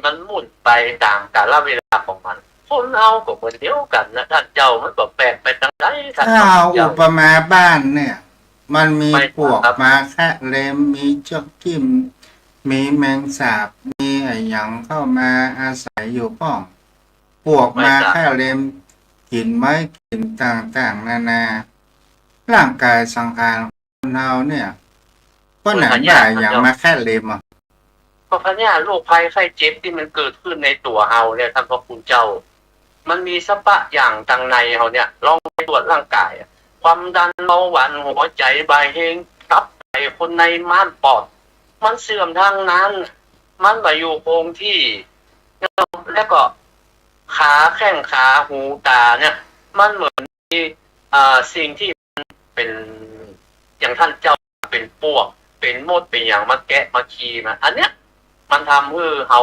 มันหมุนไปตามกาลเวลาของมันคนเอาก็เหมือนเดียวกันนะท่านเจ้ามันก็แปลกไปทางใดท่านเจ้าอุปมาบ้านเนี่ยมันมีพวกมาแค่เลมมีเจ้ากิ้มมีแมงสาบมีหยังเข้ามาอาศัยอยู่ป้องพวกมาแค่เลมกินไม้กินต่างๆนานาร่างกายสังขารคนเราเนี่ยก็หนักใหญ่อย่างมาแค่เลมเพราะพญาโรคภัยไข้เจ็บที่มันเกิดขึ้นในตัวเฮาเนี่ยท่านพระคุณเจ้ามันมีสปะอย่างทางในเฮาเนี่ยลองไปตรวจร่างกายความดันเบาหวานหัวใจใบเฮงตับไตคนในม้ามปอดมันเสื่อมทางนั้นมันไปอยู่คงที่แล้วก็ขาแข้งขาหูตาเนี่ยมันเหมือนมีสิ่งที่เป็นอย่างท่านเจ้าเป็นปวกเป็นมดเป็นอย่างมาแกะมาคีมาอันเนี้ยมันทำให้เรา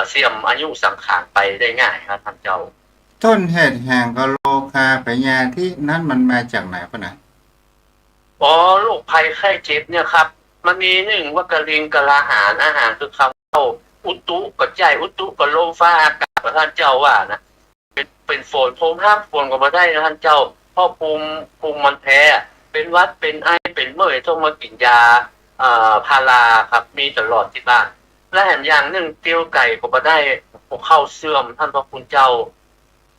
เสื่อมอายุสังขารไปได้ง่ายครับท่านเจ้าต้นเหตุแห่งกะโลคาพยาที่นั้นมันมาจากไหนปะนะโรคภัยไข้เจ็บเนี่ยครับมันมีหนึ่งว่ากระลิงกระลาหารอาหารคือคำเข้าอุตุกระจายอุตุกระลมฟ้าอากาศท่านเจ้าว่านะเป็นฝนพมห้ามฝนก็มาได้นะท่านเจ้าเพราะภูมิมันแพ้เป็นวัดเป็นไอเป็นเมื่อยต้องมากินยาพาราครับมีตลอดที่บ้านและแถมอย่างหนึ่งเตียวไก่ก็มาได้เข้าเสื่อมท่านพระคุณเจ้า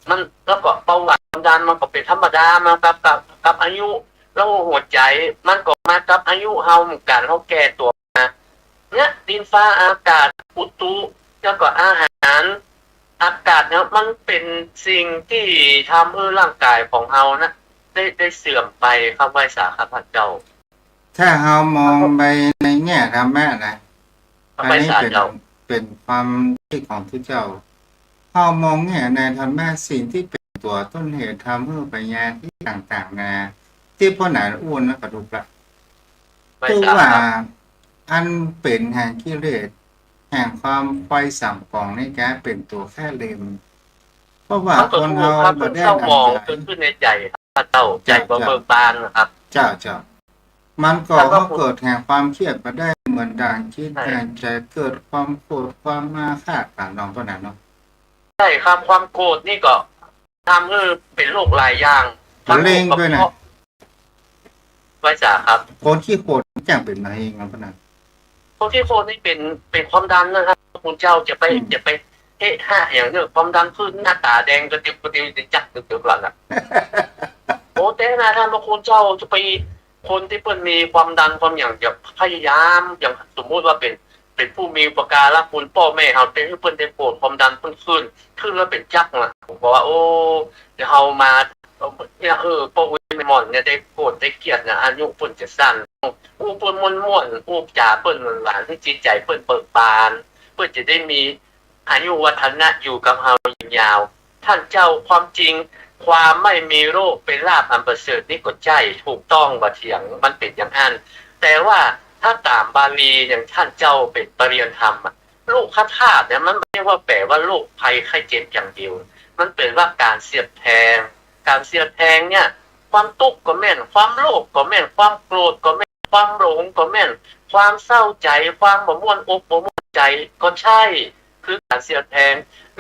มันแล้วก็เบาหวานดันมันก็เป็นธรรมดามากับอายุแล้วหัวใจมันก็มากับอายุเฮาเหมือนกันเฮาแก่ตัวนะ เนี่ยดินฟ้าอากาศอุตุแล้วก็อาหารอากาศเนี่ยมันเป็นสิ่งที่ทำให้ร่างกายของเรานะได้เสื่อมไปครับไว้สาครับพระเจ้าถ้าเรามองไปในแง่ธรรมะนะครับอันไว้นี้เป็น สาเจ้าเป็นความคิดของทุกเจ้าเรามองแง่ในธรรมะสิ่งที่เป็นตัวต้นเหตุทำให้ปัญญาที่ต่างๆนะที่พ่อหนานอ้วนแล้วก็ถูกละไว้คือสาว่าครับอันเป็นแห่งกิเลสแห่งความไฟสั่งปองในแกเป็นตัวแค่เลมเพราะว่ามันก็คนถูกเราครับบ่เพิ่งได้เศร้าดัหมองงใจเกิดขึ้นในใจครับพระเจ้าใจเจ้าบ่เจ้าเบิกบานนะครับเจ้าเจ้ามันก็ท่านพระเขาคุณเกิดแห่งความเครียดมาได้เหมือนด่างคิดใช่ด่างใจเกิดความโกรธความมาฆาตต่างน้องตัวนั้นเนาะใช่ครับความโกรธนี่ก็ทำให้เป็นโรคหลายอย่างมัทั้นเล่งงโรคกระด้วยนะเพาะไว้สาครับ คนขี้โกรธจังเป็นมาเองนะพนันพวกที่โคนนี่เป็นความดันนะครับคุณเจ้าจะไปอืม จะไปเฮะห้าอย่างเนี้ยความดันขึ้นหน้าตาแดงกระติบกระติบจะจักกระติบหลังอ่ะโอ้แต่นะท่านพระคุณเจ้าจะไปคนที่เพิ่นมีความดันความอย่างจะพยายามอย่างสมมุติว่าเป็นผู้มีอุปการะคุณพ่อแม่เขาเป็นเพิ่นได้โปรดความดันเพิ่นขึ้นแล้วเป็นจักนะผมบอกว่าโอ้เดี๋ยวเอามาเนี่ยพวกวิมอนเนี่ยได้โกรธได้เกลียดนะอายุเพิ่นจะสั้น อู้เปิ้นม่วนๆอู้จ๋าเปิ้นหวานๆที่จิตใจเปิ้นเบิกบานเปิ้นจะได้มีอายุวัฒนะอยู่กับเฮายืนยาวท่านเจ้าความจริงความไม่มีโรคเป็นลาภอันประเสริฐนี่ก็ใช่ถูกต้องบ่เถียงมันเป็นอย่างนั้นแต่ว่าถ้าตามบาลีอย่างท่านเจ้าเป็นปริยธรรมโรคคัดธาตุเนี่ยมันไม่ใช่ว่าแปลว่าโรคภัยไข้เจ็บอย่างเดียวมันเป็นว่าการเสียดแทงการเสียดแทงเนี่ยความทุกข์ก็แม่นความโลภก็แม่นความโกรธก็แม่น ความหลงก็แม่นความเศร้าใจความบ่ม่วนอกบ่ม่วนใจก็ใช่คือการเสียดแทง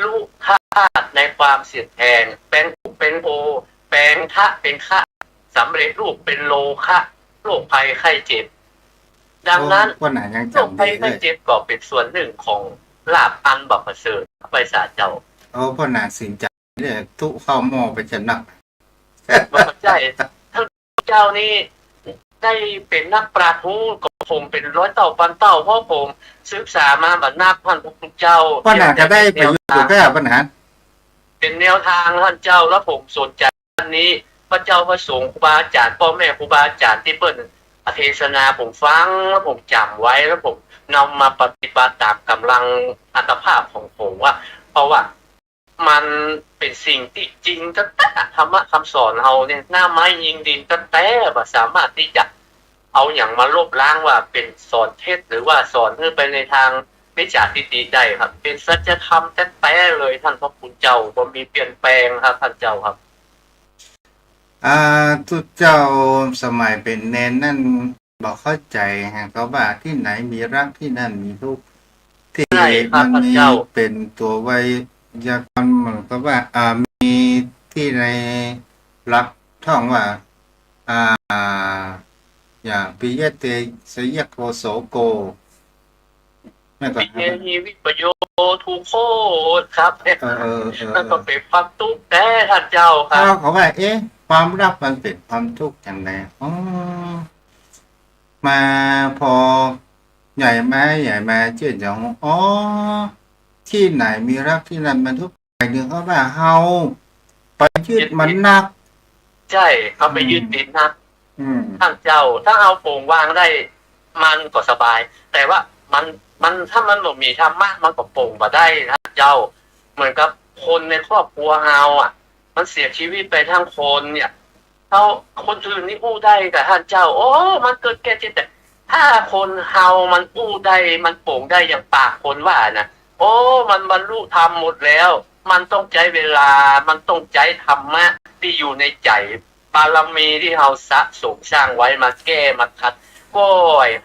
ลูกธาตุในความเสียดแทงเป็นอุเป็นโอแปลงทะเป็นคะสำเร็จรูปเป็นโลคะโรคภัยไข้เจ็บดังนั้นคนไหนยังโรคจำภัยดีเลยไข้เจ็บก็เป็นส่วนหนึ่งของลาภอันบ่ประเสริฐไปสาเจ้าโอ้พ่อหนาสินใจเลยทุกเข้าหม้อไปจะนัก บ่เข้าใจท่านเจ้านี่ ได้เป็นนักปราชญ์รู้ก็ผมเป็นร้อยเต่าพันเต่าเพราะผมศึกษามาบัดนักท่านพระคุณเจ้าพ่อหนาก็ได้ไปอยู่แค่ปัญหาเป็นแนวทางท่านเจ้าแล้วผมสนใจอันนี้พระเจ้าพระสงฆ์ครูบาอาจารย์พ่อแม่ครูบาอาจารย์ที่เปิ้นเทศนาผมฟังแล้วผมจำไว้แล้วผมนำมาปฏิบัติตามกำลังอัตภาพของผมว่าเพราะว่ามันเป็นสิ่งที่จริงตั้งแต่ธรรมะคำสอนเราเนี่ยหน้าไม้ยิงดินตั้งแต่บ่สามารถที่จะเอาอย่างมาลบล้างว่าเป็นสอนเท็จหรือว่าสอนเพื่อไปในทางมิจฉาทิฏฐิได้ครับ เป็นสัจธรรมแท้ๆเลยท่านพระคุณเจ้าบ่มีเปลี่ยนแปลงครับท่านเจ้าครับทุกเจ้าสมัยเป็นเนนนั่นบอกเข้าใจฮะเขาว่าที่ไหนมีรักที่นั่นมีทุกข์ที่ใช่ครัมันมีบท่านเจ้าเป็นตัวไวยากรณ์เหมือนกับว่ามีที่ในรักท่องว่าอ่าอย่างปิยเตสยโกโสโกไม่ก็ปิเยครับหีวิปโยทุกโคตรครับเนี่ยนั่นก็เออเป็นความทุกข์แท้ท่านเจ้าครัถ้าบเขาว่าเอ๊ะความรักมันเป็นความทุกข์อย่างไรอ๋อมาพอใหญ่มาเชื่อจังอ๋อที่ไหนมีรักที่นั่นมันทุกข์ไปหนึ่งเขาว่าเฮาไปยึดมันนักใช่เขาอืไปยึดมติดนะอืมท่านเจ้าถ้าเอาโปร่งวางได้มันก็สบายแต่ว่ามันมันถ้ามันบ่มีธรรมะมันก็โปร่งบ่ได้ท่านเจ้าเหมือนกับคนในครอบครัวเฮามันเสียชีวิตไปทั้งคนเนี่ยเขาคนอื่นนี่อู้ได้แต่ท่านเจ้าโอ้มันเกิดแก่เจ็บแต่ถ้าคนเฮามันอู้ได้มันโปร่งได้อย่างปากคนว่านะโอ้มันบรรลุธรรมหมดแล้วมันต้องใช้เวลามันต้องใช้ธรรมะที่อยู่ในใจบารมีที่เฮาสะสมสร้างไว้มาแก้มาคัดก็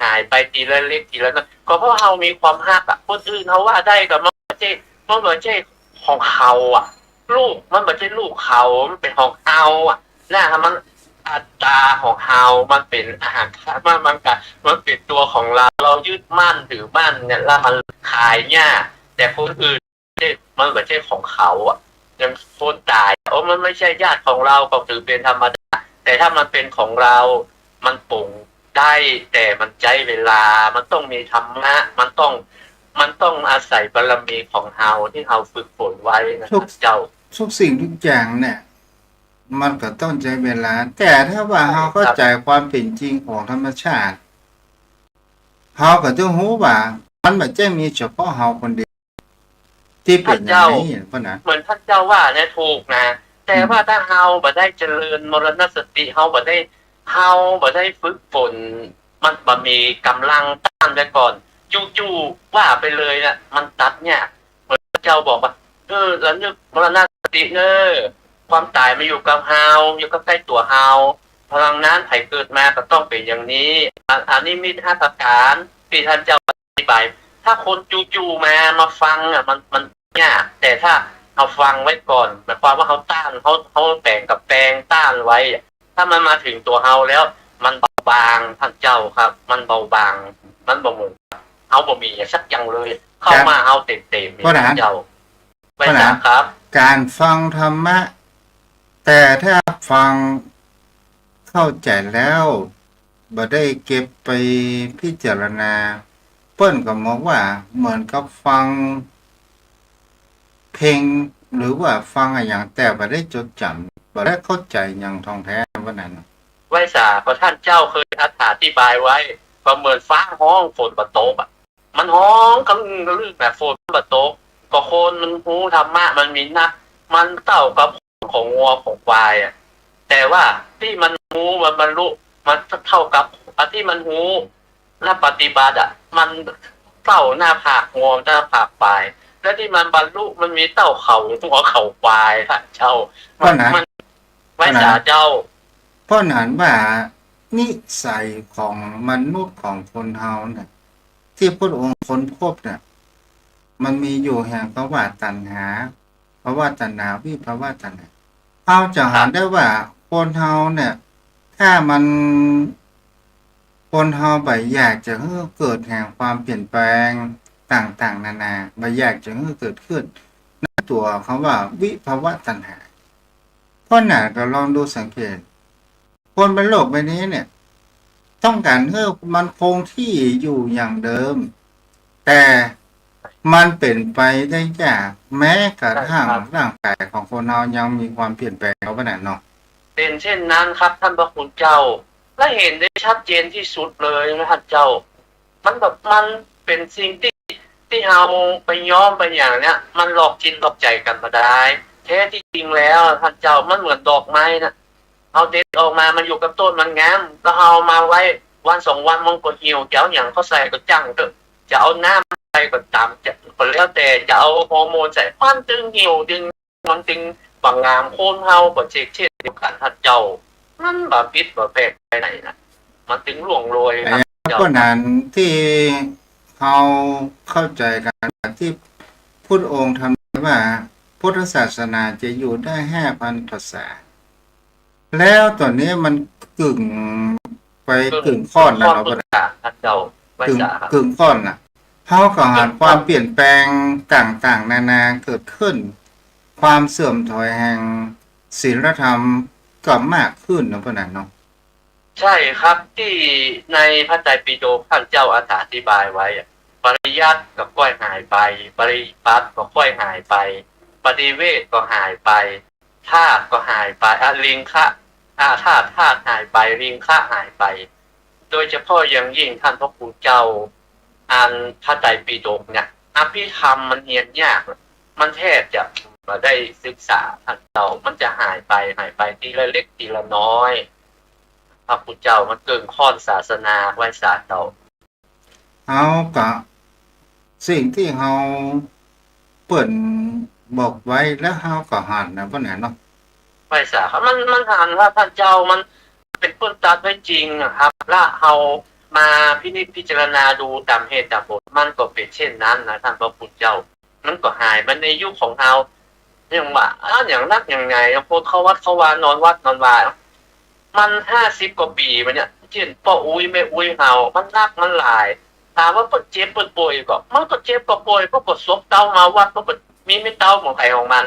หายไปทีละเล็กทีละน้อยก็เพราะเฮามีความฮักคนอื่นเฮาว่าได้ก็มันบ่ใช่ของเฮาลูกมันไม่ใช่ลูกเขามันเป็นของเฮานะครับมันอัตตาของเฮามันเป็นอาหารมันเป็นตัวของเรายึดมั่นถือมั่นเนี่ยแล้วมันขายเนี่ยแต่คนอื่นมันไม่ใช่ของเขาอย่างคนตายมันไม่ใช่ญาติของเราก็ถือเป็นธรรมดาแต่ถ้ามันเป็นของเรามันปรุง ได้แต่มันใจเวลามันต้องมีธรรมะมันต้องอาศัยบารมีของเฮาที่เฮาฝึกฝนไว้นะครับเจ้าทุกสิ่งทุกอย่างเนี่ยมันก็ต้องใช้เวลาแต่ถ้าว่าเราเข้าใจความเป็นจริงของธรรมชาติเราก็ต้องรู้ว่ามันไม่ใช่มีเฉพาะเราคนเดียวที่เป็นอย่างนี้เพราะนั้นเหมือนท่านเจ้าว่าเนี่ยถูกนะแต่ว่าถ้าเฮาบ่ได้เจริญมรณสติเฮาบ่ได้ฝึกฝนมันบ่มีกำลังต้านไว้ก่อนจู่ๆว่าไปเลยน่ะมันตัดเนี่ยเหมือนเจ้าบอกว่าระลึกมรณสติความตายมาอยู่กับเฮาอยู่กับใกล้ตัวเฮาพลังนั้นไผเกิดมาก็ต้องเป็นอย่างนี้อันนี้มี5ประการที่ท่านเจ้าอธิบายถ้าคนจู่ๆมาฟังอ่ะมันยากแต่ถ้าเอาฟังไว้ก่อนหมายความว่าเขาต้านเขาแบ่งกับแปลงต้านไว้ถ้ามันมาถึงตัวเฮาแล้วมันเบาบางท่านเจ้าครับมันเบาบางมันบ่เหมือนเฮาบ่มีสักอย่างเลยเข้ามาเฮาเต็มๆท่านเจ้าไว้นะครับการฟังธรรมะแต่ถ้าฟังเข้าใจแล้วบ่ได้เก็บไปพิจารณาเปิ้นก็มองว่าเหมือนกับฟังเพลงหรือว่าฟังอย่างแต่บ่ได้จดจำบ่ได้เข้าใจอย่างท่องแท้ว่านั้นไว้สาเพราะท่านเจ้าเคยอธิบายไว้ก็เหมือนฟ้าห้องฝนบ่ตกอ่ะมันห้องกำลือแบบฝนบ่ตกก็คนมันรู้ธรรมะมันมีนักมันเท่ากับของงัวของควายอ่ะแต่ว่าที่มันรู้มันบรรลุมันเท่ากับที่มันรู้และปฏิบัติอ่ะมันเท่าหน้าผากงัวหน้าผากควายและที่มันบรรลุมันมีเต้าเขาหัวเข่าควายค่ะเจ้ามันไว้สาเจ้าเพราะนั้นว่านิสัยของมนุษย์ของคนเฮาเนี่ยที่พระองค์ค้นพบเนี่ยมันมีอยู่แห่งภาวะตัณหาภาวะตัณหาวิภาวะตัณหาเราจะหาได้ว่าคนเฮาเนี่ยถ้ามันคนเฮาบ่อยากจะให้เกิดแห่งความเปลี่ยนแปลงต่างๆนานาบ่อยากจะให้เกิดขึ้นในตัวคำว่าวิภาวะตัณหาเพราะน่ะก็ลองดูสังเกตคนบนโลกใบนี้เนี่ยต้องการให้มันคงที่อยู่อย่างเดิมแต่มันเป็นไปได้ยากแม้กระทั่งร่างกายของคนเรายังมีความเปลี่ยนแปลงขนาดนั้นเป็นเช่นนั้นครับท่านพระคุณเจ้าและเห็นได้ชัดเจนที่สุดเลยนะท่านเจ้ามันแบบมันเป็นสิ่งที่เราไปย้อมไปอย่างเนี้ยมันหลอกจิตหลอกใจกันมาได้แท้ที่จริงแล้วท่านเจ้ามันเหมือนดอกไม้นะเอาเด็ดออกมามันอยู่กับต้นมันงามแล้วเอามาไว้วัน2 วันมันก็เหี่ยวเจ้าอย่างเขาใส่ก็จังเถอะจะเอาน้ำใส่ก็ตามจะก็แล้วแต่จะเอาฮอร์โมนใส่มันจึงเหี่ยวจึงมันจึงบางงามโคนเฮาก็เช่นเดียวกันท่านเจ้ามันบ่ผิดบ่แปลกไปไหนนะมันถึงหลวงโรยเพราะนั้นที่เขาเข้าใจกันที่พุทธองค์ทำว่าพุทธศาสนาจะอยู่ได้ 5,000 พรรษาแล้วตอนนี้มันกึ่งไปกึ่งค่อนนะเราท่านเจ้ากึ่งค่อนน่ะเขาก็หาความเปลี่ยนแปลงต่างๆนานาเกิดขึ้นความเสื่อมถอยแห่งศีลธรรมก็มากขึ้นนะพวกนั้นเนาะใช่ครับที่ในพระไตรปิฎกท่านเจ้าอธิบายไว้ปริยัติก็ค่อยหายไปปริปัติก็ค่อยหายไปปฏิเวทก็หายไปธาตุก็หายไปลิงคะธาตุหายไปลิงคะหายไปโดยเฉพาะอย่างยิ่งท่านพระครูเจ้าอ่านพระไตรปิฎกเนี่ยอภิธรรมมันเรียนยากมันแทบจะมาได้ศึกษาท่านเจ้ามันจะหายไปทีละเล็กทีละน้อยพระพุทธเจ้ามันเกินข้อนศาสนาไว้ศาสตร์เจ้าเอากะสิ่งที่เฮาเปิ่นบอกไว้แล้วเฮาก็หันนะพวกนั้นเนาะไว้ศาสตร์มันหันว่าท่านเจ้ามันเป็นต้นตัดไว้จริงครับและเฮามาพิจารณาดูตามเหตุตามผลมันก็เป็นเช่นนั้นนะท่านพระพุทธเจ้ามันก็หายมันในยุคของเฮาอย่างว่าอย่างนักอย่างไงโพสเขาวัดเขาวานอนวัดนอนวามัน50 กว่าปีมันเนี่ยเช่นพ่ออุ้ยแม่อุ้ยเฮามันนักมันหลายถามว่าเปิดเจ็บเปิดป่วยก็มันก็เจ็บก็ป่วยเพราะกดซบเต้ามาวัดเพราะมีไม่เต้าของใครของมัน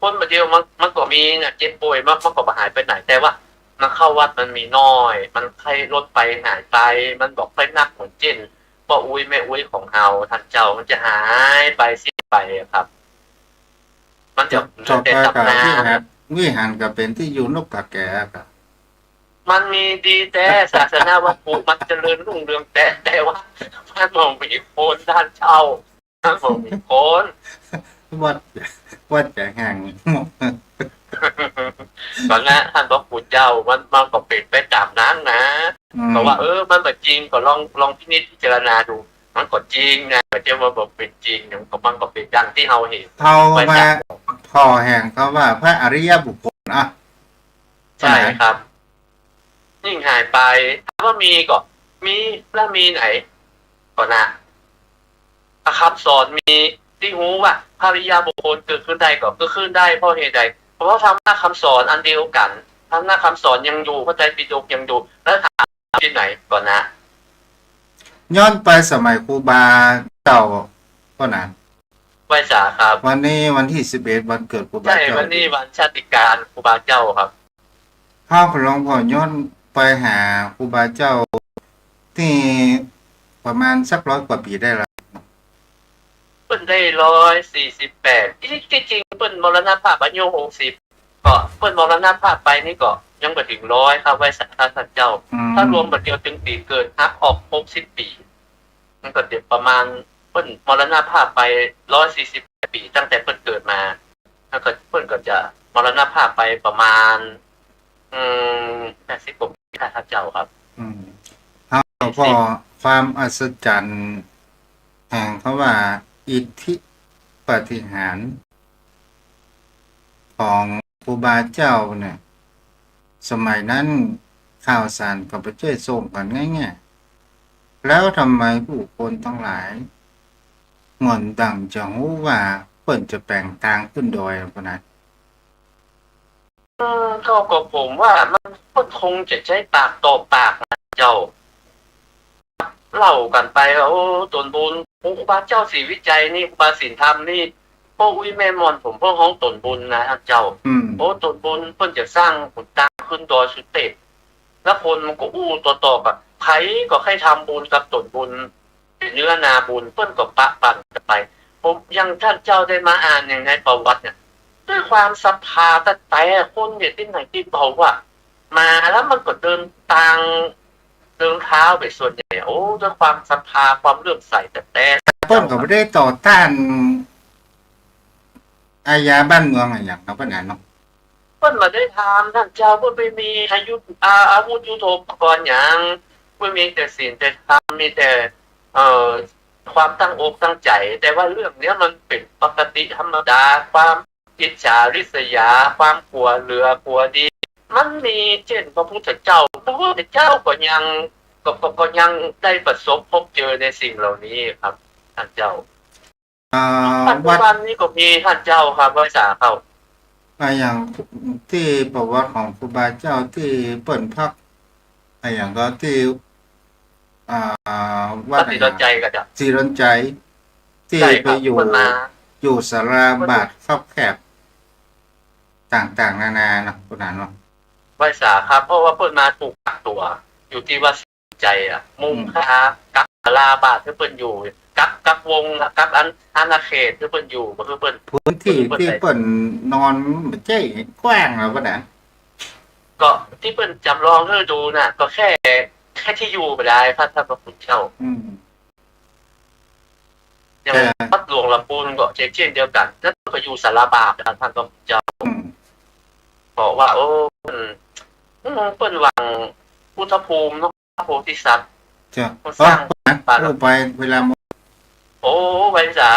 คนมาเดียวมันก็มีเนี่ยเจ็บป่วยมันก็หายไปไหนแต่ว่า มันเข้าวัดมันมีน้อย มันใครลดไปหายไปมันบอกไปนักเหมือนเจนพ่ออุ้ยแม่อุ้ยของเฮาท่านเจ้ามันจะหายไปสิ้นไปครับ มันจะเหลื ต่อ อแต่ ไปกับ ตำนา วิหาร น วิหารก็เป็นที่อยู่นกตาแก่ครับ มันมีดีแต่ศาสนาวัตถุมันเจริญรุ่งเรืองแต่ว่ามันมองมีโคนด้านเช่ามันมองมีโคน วัดวัดแจกแห่ง ตอนนั้นท่านบอกปู่เจ้ามันก็เป็นไปตามนั้นนะเพราะว่ามันแบบจริงก็ลองพินิจพิจารณาดู มันก็จริงนะแต่จะมาบอกเป็นจริงมันก็เป็นดังที่เราเห็น เขามาพอแห่งเขาว่าพระอริยบุคคลอ่ะ ใช่ครับยิ่งหายไปถามว่ามีก็มีแล้วมีไหนก่อนนะคำสอนมีที่หูว่าภริยาบุคคลเกิดขึ้นได้ก็ขึ้นได้เพราะเหตุใดเพราะว่าทำหน้าคำสอนอันเดียวกันทำหน้าคำสอนยังอยู่พระไตรปิฎกยังอยู่แล้วถามที่ไหนก่อนนะ ย้อนไปสมัยครูบาเจ้าก็นะ ไหว้สาครับ วันนี้วันที่11วันเกิดครูบา ใช่ เจ้า วันนี้วันชาติการครูบาเจ้าครับ ข้าวพลองพอย้อนไปหาครูบาเจ้า ที่ประมาณสัก100 กว่าปีได้ละ เปิ้นได้148ที่จริงเปิ้นมรณภาพอายุ60ก็เปิ้นมรณภาพไปนี่ก็ยังบ่ถึง100ครับไหว้สาท่านเจ้า ถ้ารวมบัดเดียวถึงปีเกิดฮักออก60 ปีมันก็เดี๋ยวประมาณเปิ้นมรณภาพไป148 ปีตั้งแต่เปิ้นเกิดมาแล้วก็เปิ้นก็จะมรณภาพไปประมาณ80 กว่าปีท่านเจ้าครับ เอาพอความอัศจรรย์แห่งเขาว่าอิทธิปาฏิหาริย์ของครูบาเจ้าเนี่ย สมัยนั้นข่าวสารกับประเทศส่งกันง่ายๆแล้วทำไมผู้คนทั้งหลายเหมือนดังจะรู้ว่าเปิ่นจะแปลงตางขึ้นดอยพนัน ก็ผมว่ามันก็คงจะใช้ปากต่อปากนะเจ้าเล่ากันไปว่าโอ้ตนบุญครูบาเจ้าศรีวิจัยนี่ครูบาสินธรรมนี่พ่ออุ้ยแม่มอนผมพ่อห้องตนบุญนะท่านเจ้าโอ้ตนบุญเพิ่นจะสร้างขุนตางขึ้นดอยสุเทพแล้วคนมันก็อู้ต่อๆกับใครก็ให้ทำบุญกับตนบุญเนื้อนาบุญเพิ่นก็ปะปั่นกันไปผมยังท่านเจ้าได้มาอ่านอย่างในประวัติเนี่ยด้วยความศรัทธาแต่คนเนี่ยที่ไหนที่บอกว่ามาแล้วมันก็เดินเท้าไปส่วนใหญ่โอ้ด้วยความศรัทธาความเลื่อมใสแต่ เปิ้นก็ไม่ได้ต่อต้านอาญาบ้านเมืองอะไรอย่างนั้นปะเนาะ เพิ่นมาได้ทำท่านเจ้าเพิ่นไปมีอาวุธยุทโธปกรณ์อย่างเพิ่นมีแต่ศีลแต่ธรรมมีแต่ความตั้งอกตั้งใจ แต่ว่าเรื่องเนี้ยมันเป็นปกติธรรมดาความอิจฉาริษยาความกลัวเหลือกลัวดี มันมีเช่นพระพุทธเจ้าพระพุทธเจ้าก็ยังได้ประสบพบเจอในสิ่งเหล่านี้ครับท่านเจ้าปัจจุ วัด บันนี้ก็มีท่านเจ้าครับภาษาเขา อย่างที่ประวัติของครูบาเจ้าที่เปิ่นพักอย่างก็ที่วัด ติดใจก็จะ สีรนใจที่ ใช่ ไป ครับ อยู่สาราบาทครอบแคบต่างๆนานาเนาะคุณนันเนาะ ภาษาครับเพราะว่าเพิ่นมาถูกกักตัว อยู่ที่วัดใจมุงคากักลาบาทที่เพิ่นอยู่กักวงกักอาณาเขตที่เพิ่นอยู่ก็คือเพิ่น พื้นที่ที่เปิ่นนอนไม่ใช่กว้างแล้วปะนะ ก็ที่เพิ่นจำลองให้ดูน่ะ ก็แค่ที่อยู่ไปได้พระท่านพระคุณเจ้าอย่างวัดหลวงลำพูนก็เช่นเดียวกันแล้วก็อยู่สารบาทท่านพระคุณเจ้าบอกว่าโอ้เพิ่นวางพุทธภูมิเนาะโพธิสัตว์ จ้ะสร้างไปเวลา โอ้ไว้สา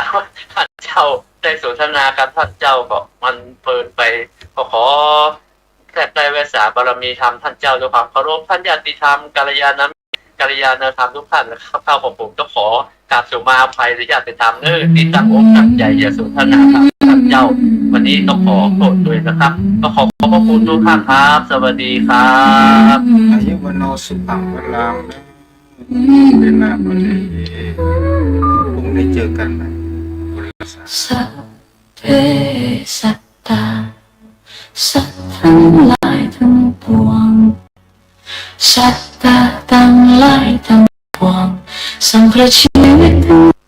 ท่านเจ้าได้สนทนากับท่านเจ้าก็มันเปิดไปก็ขอแต่ได้เวสาบารมีธรรมท่านเจ้าด้วยความเคารพท่านญาติธรรมกัลยาณธรรมทุกท่านนะครับข้าของผมก็ขอกราบสู่มาอภัยญาติธรรมที่ตั้งอกตั้งใจอย่าสนทนากับท่านเจ้าวันนี้ต้องขอโทษด้วยนะครับก็ขอขอบพระคุณทุกท่านครับสวัสดีครับ อายุวันโนสุขังเวลาเป็นหน้าพอดีคงได้เจอกันไหมสัพเพสัตตาสัตว์ทั้งหลายทั้งปวง ศรัทธาตั้งหลายทั้งปวงสังพระชีวิต